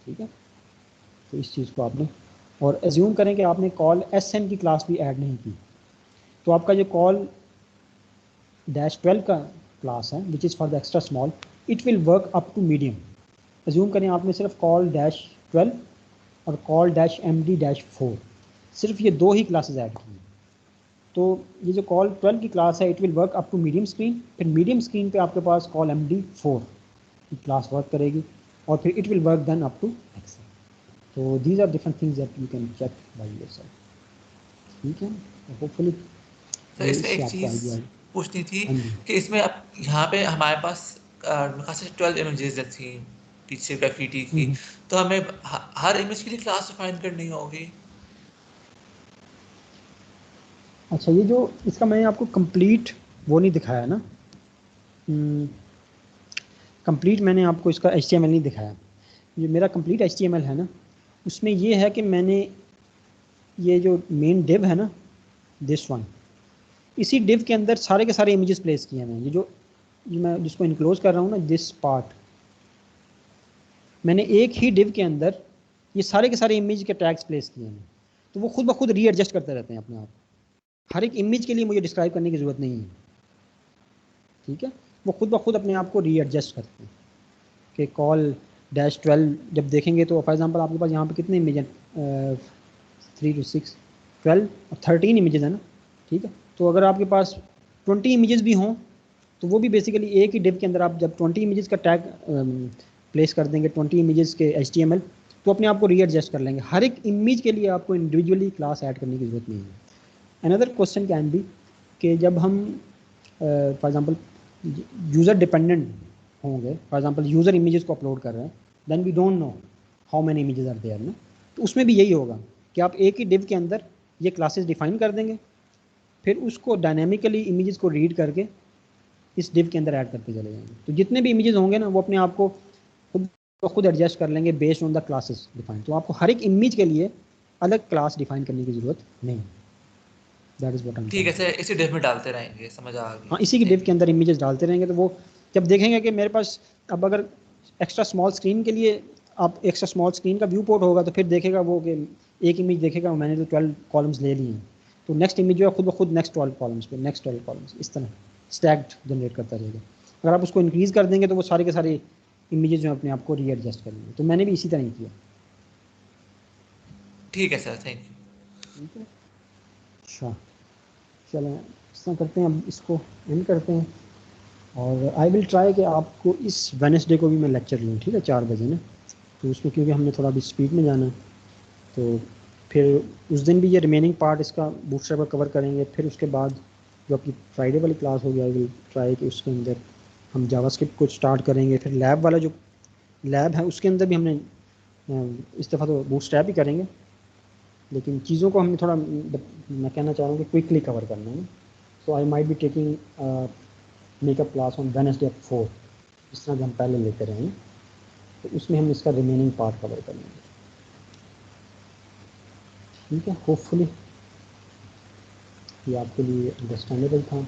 ठीक है। तो इस चीज़ को आपने, और एज्यूम करें कि आपने कॉल SN की क्लास भी ऐड नहीं की, तो आपका जो कॉल -12 का क्लास है which is for the extra small, it will work up to medium. Assume करें आपने सिर्फ कॉल -12 और कॉल -MD-4 सिर्फ ये 2 ही क्लासेस ऐड की हैं, तो ये जो कॉल 12 की क्लास है it will work up to medium screen. फिर मीडियम स्क्रीन पे आपके पास कॉल MD4 की क्लास वर्क करेगी, और फिर it will work then up to XL. तो these are different things that you can check by yourself, ठीक है। होपफुली सर इसमें इससे एक आपको चीज़ आइडिया। पूछनी थी हाँ जी। कि इसमें अब यहाँ पे हमारे पास खास 12 इमेजेस थी पीछे ग्राफिटी की, तो हमें हर इमेज के लिए क्लास डिफाइन करनी होगी। अच्छा, ये जो इसका मैंने आपको कंप्लीट वो नहीं दिखाया ना, कंप्लीट मैंने आपको इसका HTML नहीं दिखाया। ये मेरा कंप्लीट HTML है ना, उसमें ये है कि मैंने ये जो मेन डिव है ना, दिस वन, इसी डिव के अंदर सारे के सारे इमेजेस प्लेस किए हैं। ये मैं जिसको इनक्लोज कर रहा हूँ ना, दिस पार्ट, मैंने एक ही डिव के अंदर ये सारे के सारे इमेज के टैग्स प्लेस किए हैं। तो वो खुद ब खुद रीएडजस्ट करते रहते हैं अपने आप। हर एक इमेज के लिए मुझे डिस्क्राइब करने की ज़रूरत नहीं है, ठीक है। वो खुद ब खुद अपने आप को रीएडजस्ट करते हैं कि कॉल -12 जब देखेंगे तो फॉर एग्जांपल आपके पास यहाँ पे कितने इमेज हैं, 3 to 6 12 और 13 इमेजेस है ना, ठीक है। तो अगर आपके पास 20 इमेजेस भी हों तो वो भी बेसिकली एक ही डिव के अंदर आप जब 20 इमेजेस का टैग प्लेस कर देंगे, 20 इमेजेस के HTML, तो अपने आप को रीएडजस्ट कर लेंगे। हर एक इमेज के लिए आपको इंडिविजुअली क्लास ऐड करने की ज़रूरत नहीं है। अनदर क्वेश्चन कैन बी कि जब हम फॉर एग्जांपल यूज़र डिपेंडेंट होंगे, फॉर एग्जांपल यूज़र इमेजेस को अपलोड कर रहे हैं, then we don't know how many images are there ना। तो उसमें भी यही होगा कि आप एक ही डिव के अंदर ये क्लासेस डिफाइन कर देंगे, फिर उसको डायनेमिकली इमेजेस को रीड करके इस डिव के अंदर ऐड करते चले जाएंगे। तो जितने भी इमेजेस होंगे ना वो अपने आप को खुद एडजस्ट कर लेंगे based on the classes define. तो आपको हर एक इमेज के लिए अलग क्लास डिफाइन करने की ज़रूरत नहीं। That is what I am ठीक है ट्राइंग। सर, इसी डिव में डालते रहेंगे, समझ आ गई। हाँ, इसी की डिव के अंदर इमेजेस डालते रहेंगे, तो वो जब देखेंगे कि मेरे पास अब अगर एक्स्ट्रा स्मॉल स्क्रीन के लिए आप एक्स्ट्रा स्मॉल स्क्रीन का व्यू पोर्ट होगा, तो फिर देखेगा वो कि एक इमेज देखेगा मैंने तो 12 कॉलम्स ले लिए हैं, तो नेक्स्ट इमेज जो है खुद ब खुद नेक्स्ट 12 कॉलम्स पे, नेक्स्ट 12 कॉलम्स, इस तरह स्टैक्ड जनरेट करता रहेगा। अगर आप उसको इंक्रीज़ कर देंगे तो वो सारे के सारे इमेजेस जो है अपने आप को रीएडजस्ट कर लेंगे। तो मैंने भी इसी तरह ही किया। ठीक है सर, थैंक यू। ठीक है, अच्छा चलें इस तरह करते हैं, अब इसको एंड करते हैं। और आई विल ट्राई कि आपको इस वेडनेसडे को भी मैं लेक्चर लूँ, ठीक है, 4 बजे ना। तो उसमें क्योंकि हमने थोड़ा भी स्पीड में जाना है, तो फिर उस दिन भी ये रिमेनिंग पार्ट इसका बूटस्ट्रैप का कवर करेंगे। फिर उसके बाद जो आपकी फ्राइडे वाली क्लास होगी, आई विल ट्राई कि उसके अंदर हम जावास्क्रिप्ट को स्टार्ट करेंगे। फिर लैब वाला जो लैब है उसके अंदर भी हमने इस दफ़ा तो बूटस्ट्रैप ही करेंगे, लेकिन चीज़ों को हमने थोड़ा, मैं कहना चाह रहा हूँ कि क्विकली कवर करना है। So I might be taking makeup class on Wednesday at 4, जिस तरह हम पहले लेते रहे हैं, तो उसमें हम इसका रिमेनिंग पार्ट कवर कर लेंगे, ठीक है। होपफुली ये आपके लिए अंडरस्टैंडेबल था।